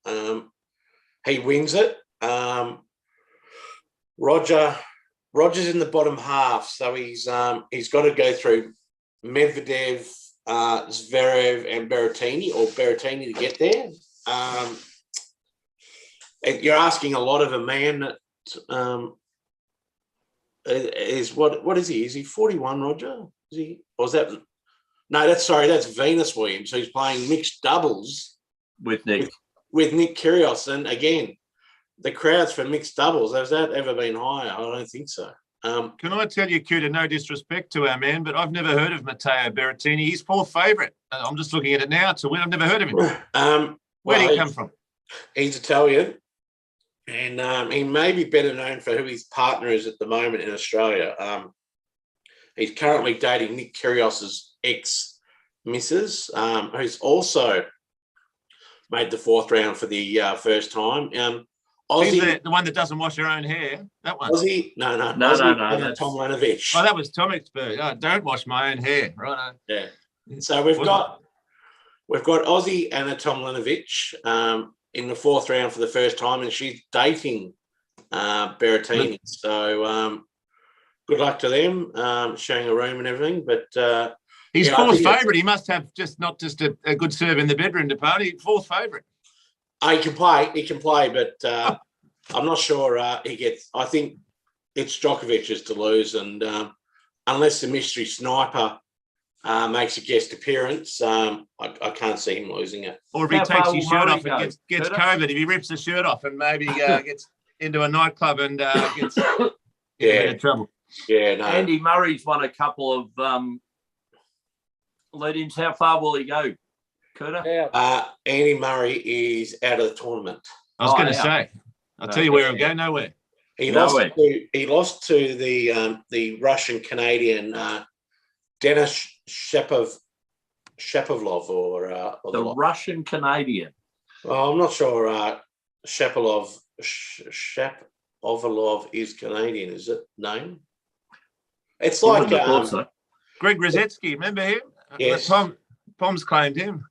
he wins it. Roger's in the bottom half, so he's got to go through Medvedev, Zverev, and Berrettini to get there. You're asking a lot of a man that is what is he? Is he 41, Roger? Is he? Or is that? No, that's Venus Williams, who's playing mixed doubles with Nick Kyrgios, and again, the crowds for mixed doubles, has that ever been higher? I don't think so. Can I tell you, Coutta, no disrespect to our man, but I've never heard of Matteo Berrettini. He's fourth favourite. I'm just looking at it now to win. I've never heard of him. Where did he come from? He's Italian, and he may be better known for who his partner is at the moment in Australia. He's currently dating Nick Kyrgios's ex-missus, who's also made the fourth round for the first time. Aussie, the one that doesn't wash her own hair. That one. Aussie, no. That's Tom Lanovich. Oh, that was Tomicsburg. Oh, don't wash my own hair, right? Yeah. So we've got Aussie Anna Tomljanovic in the fourth round for the first time, and she's dating Berrettini. So good luck to them, showing a room and everything. But he's fourth favourite. He must have not just a good serve in the bedroom to party. Fourth favourite. He can play, but I'm not sure he gets. I think it's Djokovic's to lose, and unless the mystery sniper makes a guest appearance, I can't see him losing it. Or if he takes his shirt off and gets COVID, if he rips the shirt off and maybe gets into a nightclub and gets in trouble. Yeah, no. Andy Murray's won a couple of lead-ins. How far will he go, Coutta? Andy Murray is out of the tournament. I was going to say, I'll tell you where he'll go. Nowhere. He lost to the Russian Canadian Denis Shapovalov or the Russian Canadian. Well, I'm not sure. Shapovalov is Canadian, is it? Name? It's like Greg Rosetsky. Remember him? Yes. Pom's claimed him.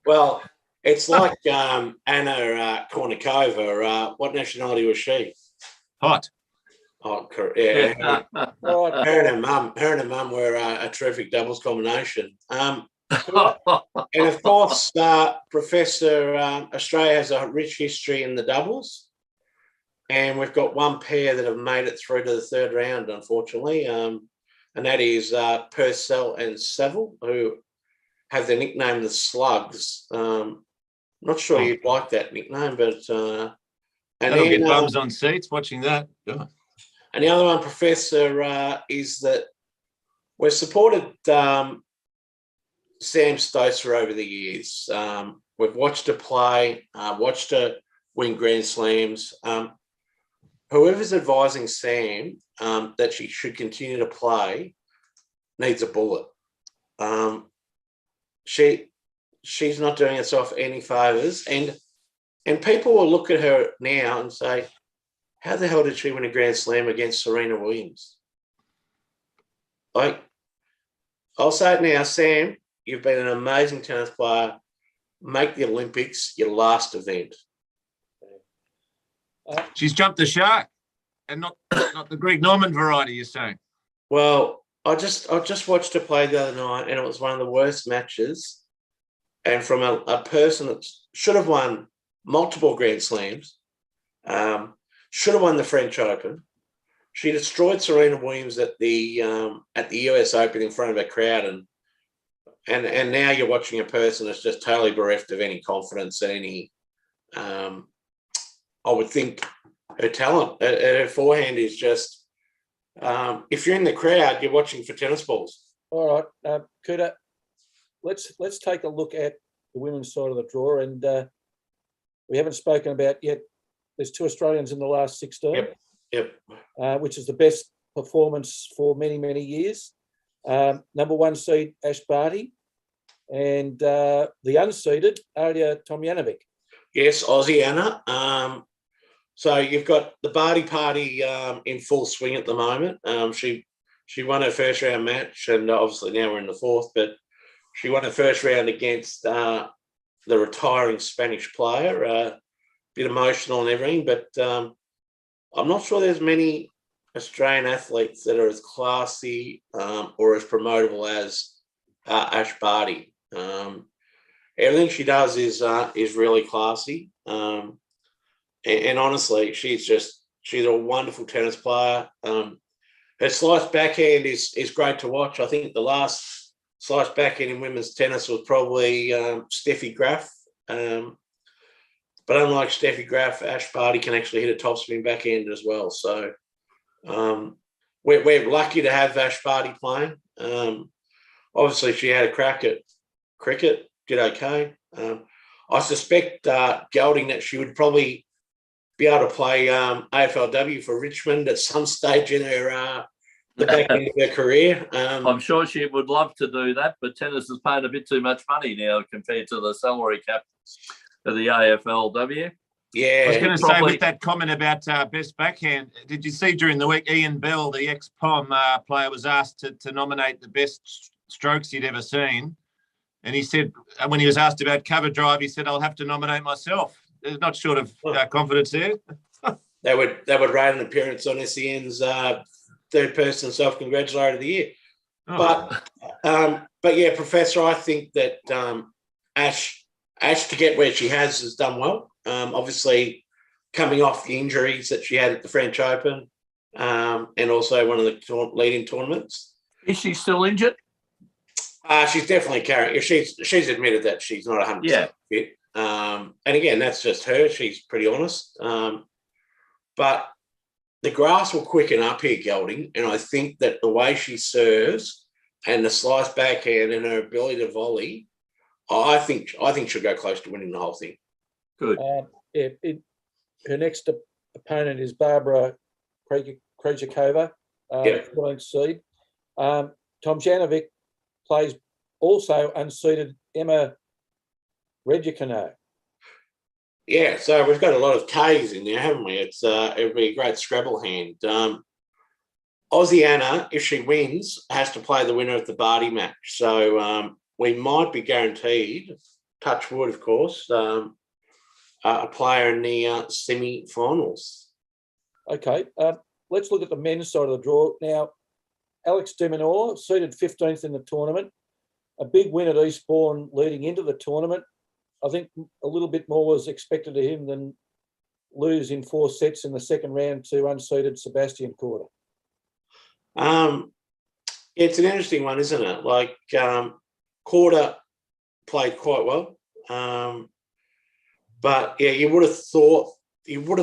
Well, it's like Anna Kournikova. What nationality was she? Hot. Oh, yeah. Her and her mum were a terrific doubles combination. And of course, Professor, Australia has a rich history in the doubles, and we've got one pair that have made it through to the third round, unfortunately, and that is Purcell and Saville, who have the nickname the Slugs. Not sure you'd like that nickname, but that'll get bums on seats watching that. Yeah. And the other one, Professor, is that we've supported Sam Stosur over the years. We've watched her play, watched her win Grand Slams. Whoever's advising Sam that she should continue to play needs a bullet. She's not doing herself any favours, and people will look at her now and say, how the hell did she win a Grand Slam against Serena Williams? Like, I'll say it now, Sam, you've been an amazing tennis player. Make the Olympics your last event. She's jumped the shark, and not the Greg Norman variety, you're saying? Well, I just watched her play the other night, and it was one of the worst matches. And from a person that should have won multiple Grand Slams, should have won the French Open, she destroyed Serena Williams at the US Open in front of a crowd, and now you're watching a person that's just totally bereft of any confidence and any, I would think, her talent. Her forehand is just, if you're in the crowd, you're watching for tennis balls. All right, Coutta, let's take a look at the women's side of the draw, and we haven't spoken about yet. There's 2 Australians in the last 16. Yep. Which is the best performance for many, many years. Number 1 seed, Ash Barty, and the unseeded, Alia Tomjanovic. Yes, Aussie Anna. So you've got the Barty party in full swing at the moment. She won her first round match, and obviously now we're in the 4th, but she won her first round against the retiring Spanish player. A bit emotional and everything, but I'm not sure there's many Australian athletes that are as classy or as promotable as Ash Barty. Everything she does is really classy, and honestly, she's a wonderful tennis player. Her slice backhand is great to watch. I think the last slice backhand in women's tennis was probably Steffi Graf. But unlike Steffi Graf, Ash Barty can actually hit a topspin backhand as well. So we're lucky to have Ash Barty playing. Obviously, she had a crack at cricket, did okay. I suspect Gelding that she would probably be able to play AFLW for Richmond at some stage in her the back end of her career. I'm sure she would love to do that, but tennis is paying a bit too much money now compared to the salary cap of the AFLW. Yeah. I was going to say, with that comment about best backhand, did you see during the week Ian Bell, the ex-Pom player, was asked to nominate the best strokes he'd ever seen? And he said, when he was asked about cover drive, he said, I'll have to nominate myself. There's not short of confidence there. They would rate an appearance on SEN's third person self-congratulator of the year. Oh. But yeah, Professor, I think that Ash to get where she has done well. Obviously, coming off the injuries that she had at the French Open, and also one of the leading tournaments. Is she still injured? She's definitely carrying. She's admitted that she's not 100% fit. And again, that's just her. She's pretty honest. But the grass will quicken up here, Gelding, and I think that the way she serves and the slice backhand and her ability to volley, I think she'll go close to winning the whole thing. Good. Her next opponent is Barbara Krejcikova, 14th seed. Tomjanovic plays also unseeded Emma Raducanu. Yeah, so we've got a lot of K's in there, haven't we? It'll be a great Scrabble hand. Aussie Anna, if she wins, has to play the winner of the Barty match. So we might be guaranteed, touch wood, of course, a player in the semi-finals. Okay, let's look at the men's side of the draw. Now, Alex de Minaur, seeded 15th in the tournament, a big win at Eastbourne leading into the tournament. I think a little bit more was expected of him than lose in 4 sets in the second round to unseeded Sebastian Korda. It's an interesting one, isn't it? Like, Korda played quite well. But yeah, you would have thought he would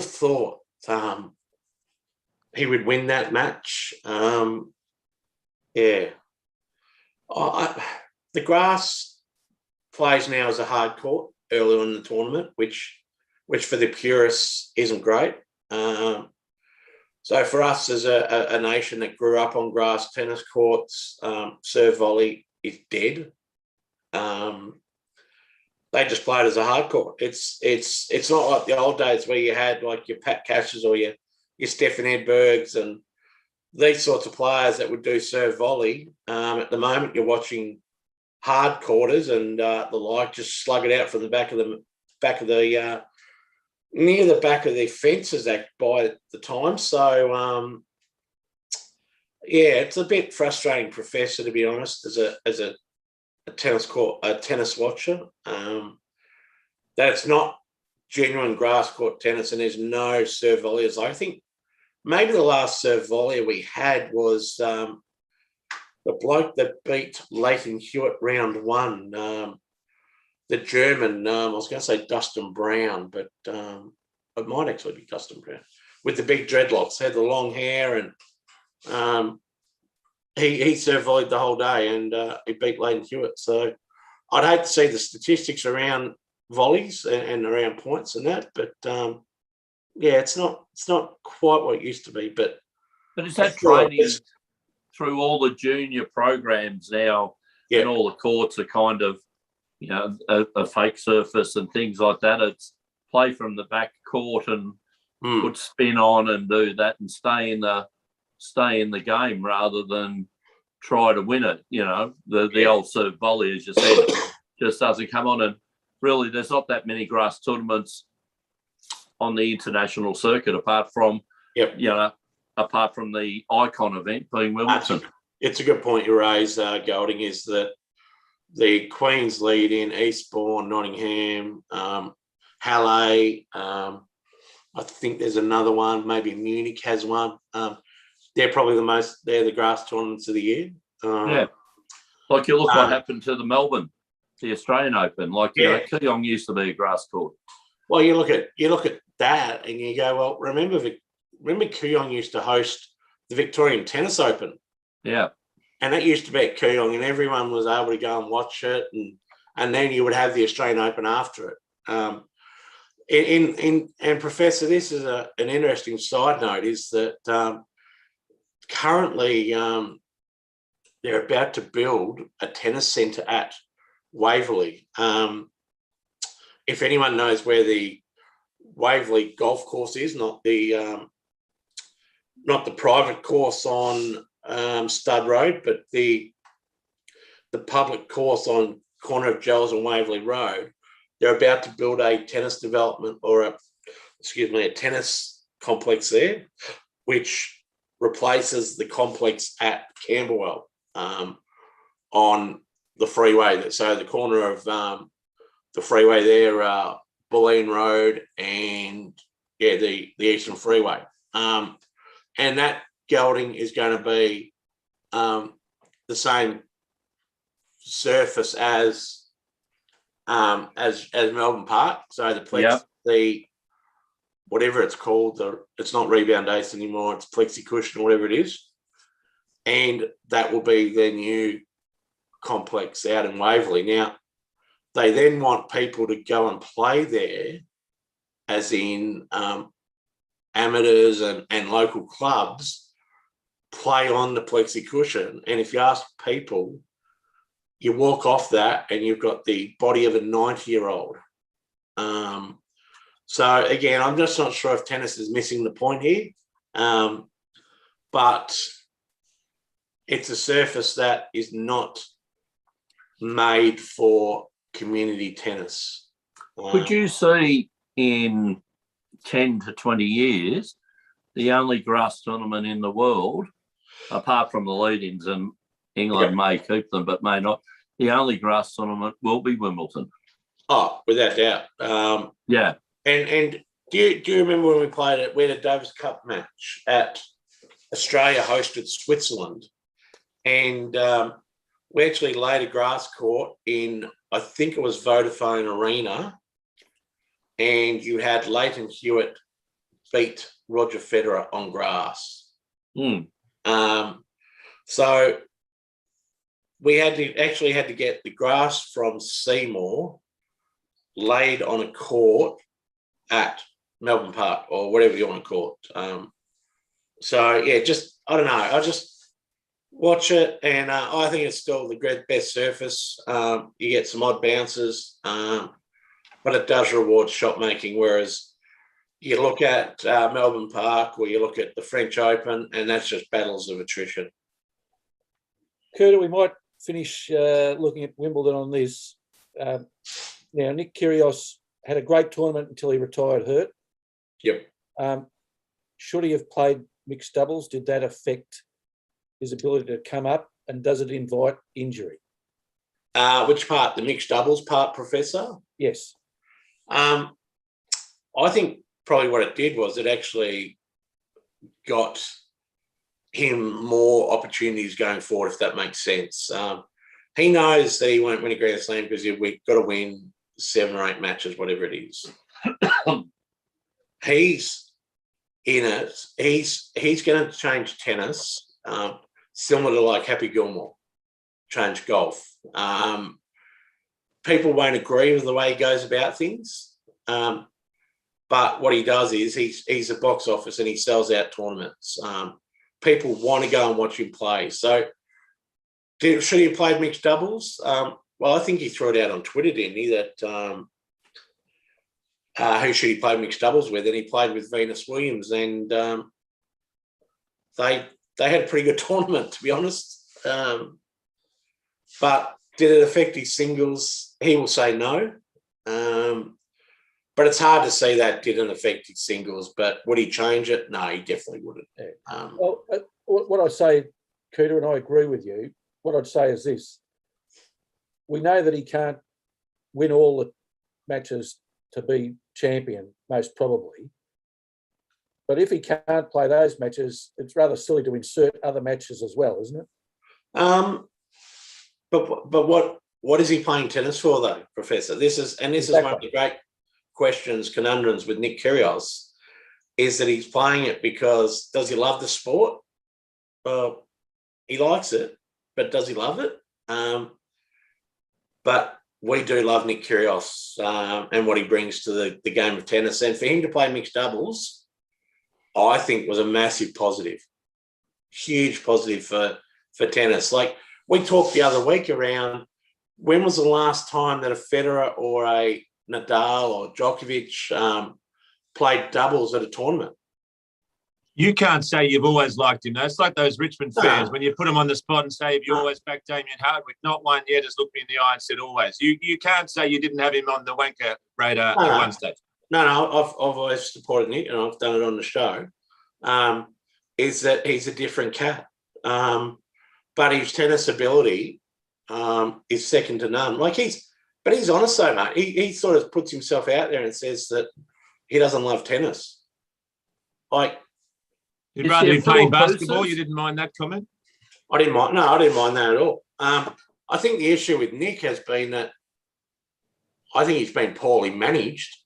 win that match. The grass plays now as a hard court early on in the tournament, which for the purists isn't great. So for us as a nation that grew up on grass tennis courts, serve volley is dead. They just play it as a hard court. It's not like the old days where you had like your Pat Cashes or your Stefan Edbergs and these sorts of players that would do serve volley. At the moment, you're watching hard quarters and the like just slug it out from the back of the near the back of the fences by the time. So it's a bit frustrating, Professor, to be honest, as a tennis watcher. That it's not genuine grass court tennis and there's no serve volleys. I think maybe the last serve volley we had was the bloke that beat Leighton Hewitt round one, the German, I was going to say Dustin Brown, but it might actually be Dustin Brown, with the big dreadlocks, had the long hair, and he serve volleyed the whole day, and he beat Leighton Hewitt. So I'd hate to see the statistics around volleys and around points and that, but yeah, it's not quite what it used to be. But is that training through all the junior programs now? Yeah. And all the courts are kind of, you know, a fake surface and things like that. It's play from the back court and put spin on and do that and stay in the game rather than try to win it. You know, the old serve volley, as you said, just doesn't come on. And really, there's not that many grass tournaments on the international circuit apart from, apart from the icon event being Wimbledon. It's a good point you raise, Gelding, is that the Queen's lead in Eastbourne, Nottingham, Halle, I think there's another one, maybe Munich has one. They're probably they're the grass tournaments of the year. Like you look what happened to the Melbourne, the Australian Open. Like, you know, Kooyong used to be a grass court. Well, you look at that and you go, well, remember Kooyong used to host the Victorian Tennis Open. Yeah. And that used to be at Kooyong, and everyone was able to go and watch it, and then you would have the Australian Open after it. And Professor, this is an interesting side note, is that currently they're about to build a tennis centre at Waverley. If anyone knows where the Waverley golf course is, not the private course on Stud Road, but the public course on corner of Gels and Waverley Road, they're about to build a tennis development or a tennis complex there, which replaces the complex at Camberwell on the freeway. So the corner of the freeway there, Bulleen Road and the Eastern Freeway. And that Gelding is going to be the same surface as Melbourne Park. So the plex, the whatever it's called, it's not rebound ace anymore, it's plexi cushion or whatever it is, and that will be their new complex out in Waverley. Now, they then want people to go and play there, as in amateurs and local clubs play on the plexi cushion. And if you ask people, you walk off that and you've got the body of a 90-year-old. So again, I'm just not sure if tennis is missing the point here, but it's a surface that is not made for community tennis. Could you see in 10 to 20 years, the only grass tournament in the world, apart from the lead-ins, and England may keep them but may not, the only grass tournament will be Wimbledon? Oh, without doubt. Yeah. And do you remember when we played it? We had a Davis Cup match at Australia hosted Switzerland, and we actually laid a grass court in, I think it was Vodafone Arena, and you had Leighton Hewitt beat Roger Federer on grass. So we had to get the grass from Seymour laid on a court at Melbourne Park or whatever you want to call it. So yeah, I don't know. I just watch it, and I think it's still the best surface. You get some odd bounces, but it does reward shot making. Whereas you look at Melbourne Park or you look at the French Open, and that's just battles of attrition. Coutta, we might finish looking at Wimbledon on this. Now, Nick Kyrgios had a great tournament until he retired hurt. Yep. Should he have played mixed doubles? Did that affect his ability to come up, and does it invite injury? Which part? The mixed doubles part, Professor? Yes. I think probably what it did was it actually got him more opportunities going forward, if that makes sense. He knows that he won't win a Grand Slam because we've got to win 7 or 8 matches, whatever it is. He's in it. He's going to change tennis, similar to like Happy Gilmore, change golf. People won't agree with the way he goes about things, but what he does is he's a box office and he sells out tournaments. People want to go and watch him play. So should he have played mixed doubles? Well, I think he threw it out on Twitter, didn't he, that who should he play mixed doubles with? And he played with Venus Williams, and they had a pretty good tournament, to be honest. But did it affect his singles? He will say no. But it's hard to see that didn't affect his singles. But would he change it? No, he definitely wouldn't. Well, what I say, Coutta, and I agree with you, what I'd say is this. We know that he can't win all the matches to be champion, most probably. But if he can't play those matches, it's rather silly to insert other matches as well, isn't it? But what is he playing tennis for, though, Professor? This is one of the great questions, conundrums with Nick Kyrgios, is that he's playing it because does he love the sport? Well, he likes it, but does he love it? But we do love Nick Kyrgios and what he brings to the game of tennis. And for him to play mixed doubles, I think was a massive positive, huge positive for tennis. Like we talked the other week around, when was the last time that a Federer or a Nadal or Djokovic played doubles at a tournament? You can't say you've always liked him, though. It's like those Richmond fans when you put them on the spot and say, have you always backed Damien Hardwick? Not one yet has looked me in the eye and said always. You can't say you didn't have him on the wanker radar at one stage. No, I've always supported Nick, and I've done it on the show, is that he's a different cat. But his tennis ability is second to none. But he's honest though, mate. He sort of puts himself out there and says that he doesn't love tennis. Like, you'd rather be playing basketball. You didn't mind that comment? I didn't mind. No, I didn't mind that at all. I think the issue with Nick has been that I think he's been poorly managed.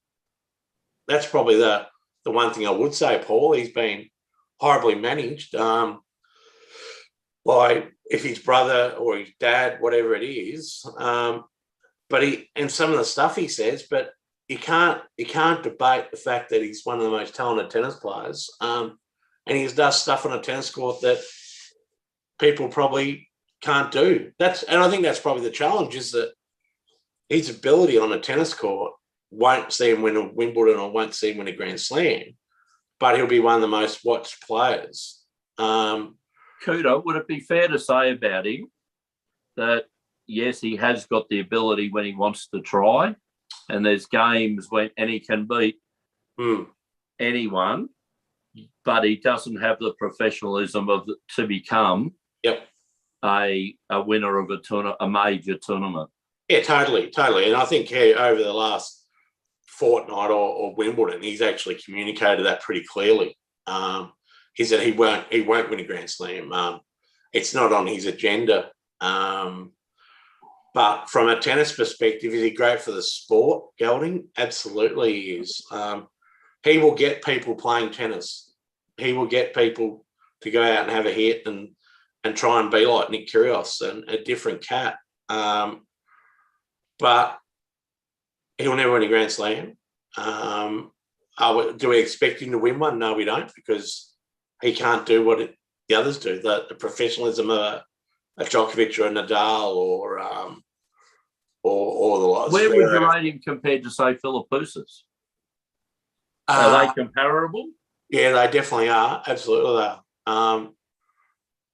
That's probably the one thing I would say, Paul. He's been horribly managed by if his brother or his dad, whatever it is. But and some of the stuff he says, but you can't debate the fact that he's one of the most talented tennis players. And he does stuff on a tennis court that people probably can't do. And I think that's probably the challenge, is that his ability on a tennis court won't see him win a Wimbledon or won't see him win a Grand Slam, but he'll be one of the most watched players. Coutta, would it be fair to say about him that, yes, he has got the ability when he wants to try, and there's games and he can beat anyone, but he doesn't have the professionalism to become a winner of a major tournament? Yeah, totally. And I think over the last fortnight or Wimbledon, he's actually communicated that pretty clearly. Is that he won't win a Grand Slam. It's not on his agenda. But from a tennis perspective, is he great for the sport, Gelding? Absolutely he is. He will get people playing tennis. He will get people to go out and have a hit and try and be like Nick Kyrgios and a different cat. But he'll never win a Grand Slam. Do we expect him to win one? No, we don't, because he can't do what the others do. The professionalism of a Djokovic or a Nadal or the likes. Where would you rate him compared to, say, Philippoussis? Are they comparable? Yeah, they definitely are. Absolutely they are.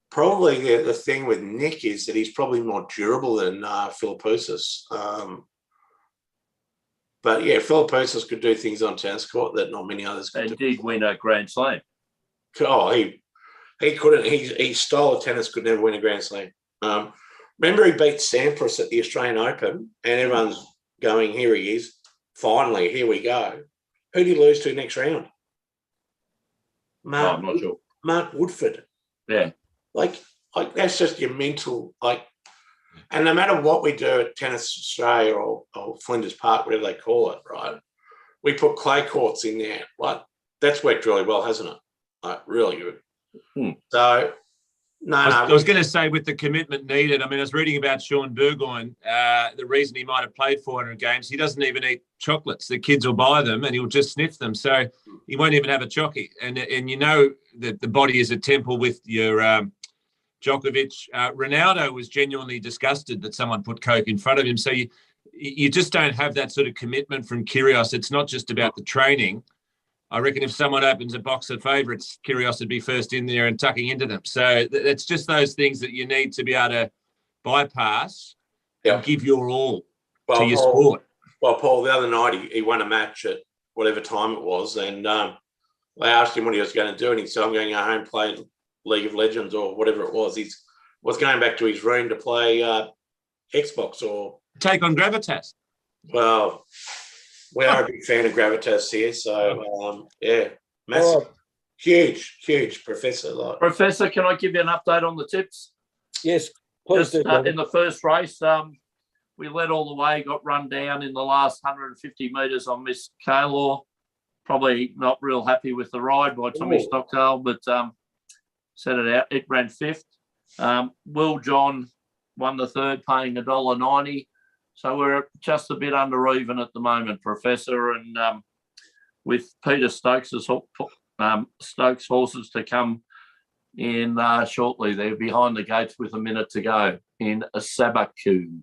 Probably the thing with Nick is that he's probably more durable than Philippoussis. But yeah, Philippoussis could do things on tennis court that not many others could. And did win a Grand Slam. Oh, he couldn't. His style of tennis could never win a Grand Slam. Remember, he beat Sampras at the Australian Open, and everyone's going, here he is. Finally, here we go. Who did he lose to next round? No, I'm not sure. Mark Woodford. Yeah. Like that's just your mental, and no matter what we do at Tennis Australia or Flinders Park, whatever they call it, right? We put clay courts in there. That's worked really well, hasn't it? Really good. So, I was going to say, with the commitment needed, I mean, I was reading about Sean Burgoyne, the reason he might have played 400 games, he doesn't even eat chocolates. The kids will buy them and he'll just sniff them. So he won't even have a chocky. And you know that the body is a temple with your Djokovic. Ronaldo was genuinely disgusted that someone put Coke in front of him. So you just don't have that sort of commitment from Kyrgios. It's not just about the training. I reckon if someone opens a box of favourites, Kyrgios would be first in there and tucking into them. So it's just those things that you need to be able to bypass and give your all to your sport. Well, Paul, the other night he won a match at whatever time it was, and they asked him what he was going to do, and he said, I'm going to go home and play League of Legends or whatever it was. He was going back to his room to play Xbox or... Take on Gravitas. Well... We are a big fan of Gravitas here, so massive, huge, Professor. Professor, can I give you an update on the tips? Yes, please do. In the first race, we led all the way, got run down in the last 150 metres on Miss Kaylor. Probably not real happy with the ride by Tommy Stockdale, but set it out. It ran fifth. Will John won the third, paying $1.90. So we're just a bit under even at the moment, Professor, and with Peter Stokes' horses to come in shortly. They're behind the gates with a minute to go in Sabaku.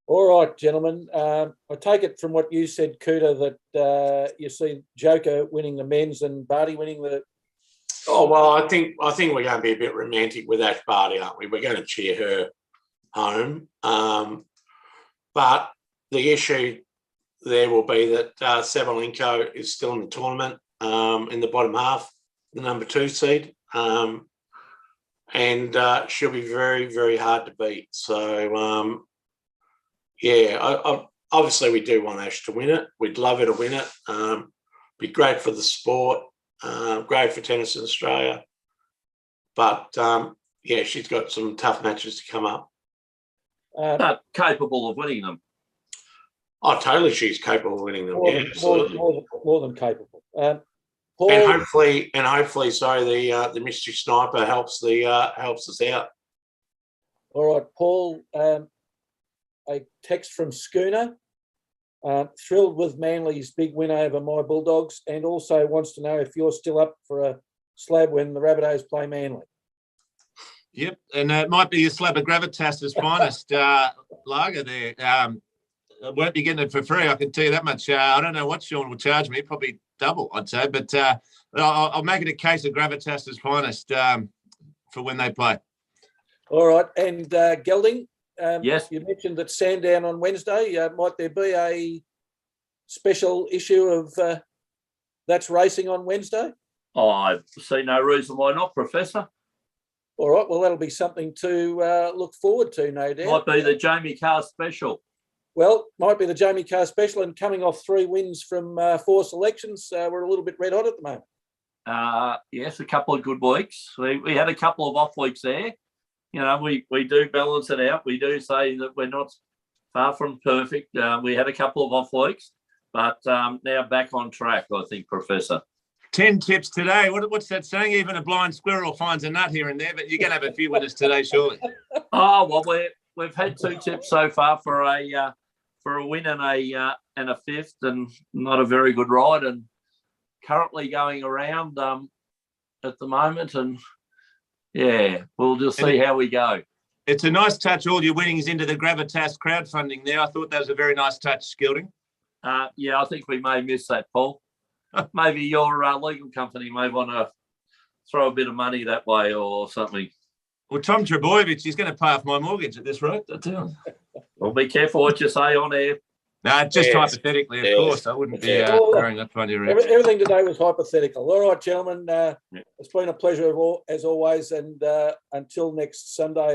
All right, gentlemen. I take it from what you said, Coutta, that you see Joker winning the men's and Barty winning the... Oh, well, I think we're going to be a bit romantic with Ash Barty, aren't we? We're going to cheer her home. But the issue there will be that Sabalenko is still in the tournament in the bottom half, the number 2 seed, and she'll be very, very hard to beat. So, obviously we do want Ash to win it. We'd love her to win it. Be great for the sport, great for tennis in Australia. But, she's got some tough matches to come up. But capable of winning them. Oh, totally, she's capable of winning them. Absolutely. More than capable. Paul, and hopefully, the mystery sniper helps us out. All right, Paul. A text from Schooner. Thrilled with Manly's big win over my Bulldogs, and also wants to know if you're still up for a slab when the Rabbitohs play Manly. Yep, and it might be a slab of Gravitas' finest lager there. I won't be getting it for free, I can tell you that much. I don't know what Sean will charge me, probably double, I'd say, but I'll make it a case of Gravitas' finest for when they play. All right, and Gelding, yes, you mentioned that Sandown on Wednesday. Might there be a special issue of that's racing on Wednesday? Oh, I see no reason why not, Professor. All right, well, that'll be something to look forward to, no doubt. Might be the Jamie Carr special. Well, might be the Jamie Carr special, and coming off 3 wins from 4 selections, we're a little bit red hot at the moment. Yes, a couple of good weeks. We had a couple of off weeks there. You know, we do balance it out. We do say that we're not far from perfect. We had a couple of off weeks, but now back on track, I think, Professor. 10 tips today. What's that saying? Even a blind squirrel finds a nut here and there, but you're going to have a few winners today, surely. Oh, well, we've had 2 tips so far for a win and a fifth, and not a very good ride, and currently going around at the moment, and we'll just see how we go. It's a nice touch, all your winnings into the Gravitas crowdfunding there. I thought that was a very nice touch, Gelding. I think we may miss that, Paul. Maybe your legal company may want to throw a bit of money that way or something. Well, Tom Trebojevic, he's going to pay off my mortgage at this rate. Well, be careful what you say on air. No, just hypothetically, of course. I wouldn't be throwing that funny around. Everything today was hypothetical. All right, gentlemen. It's been a pleasure as always, and until next Sunday.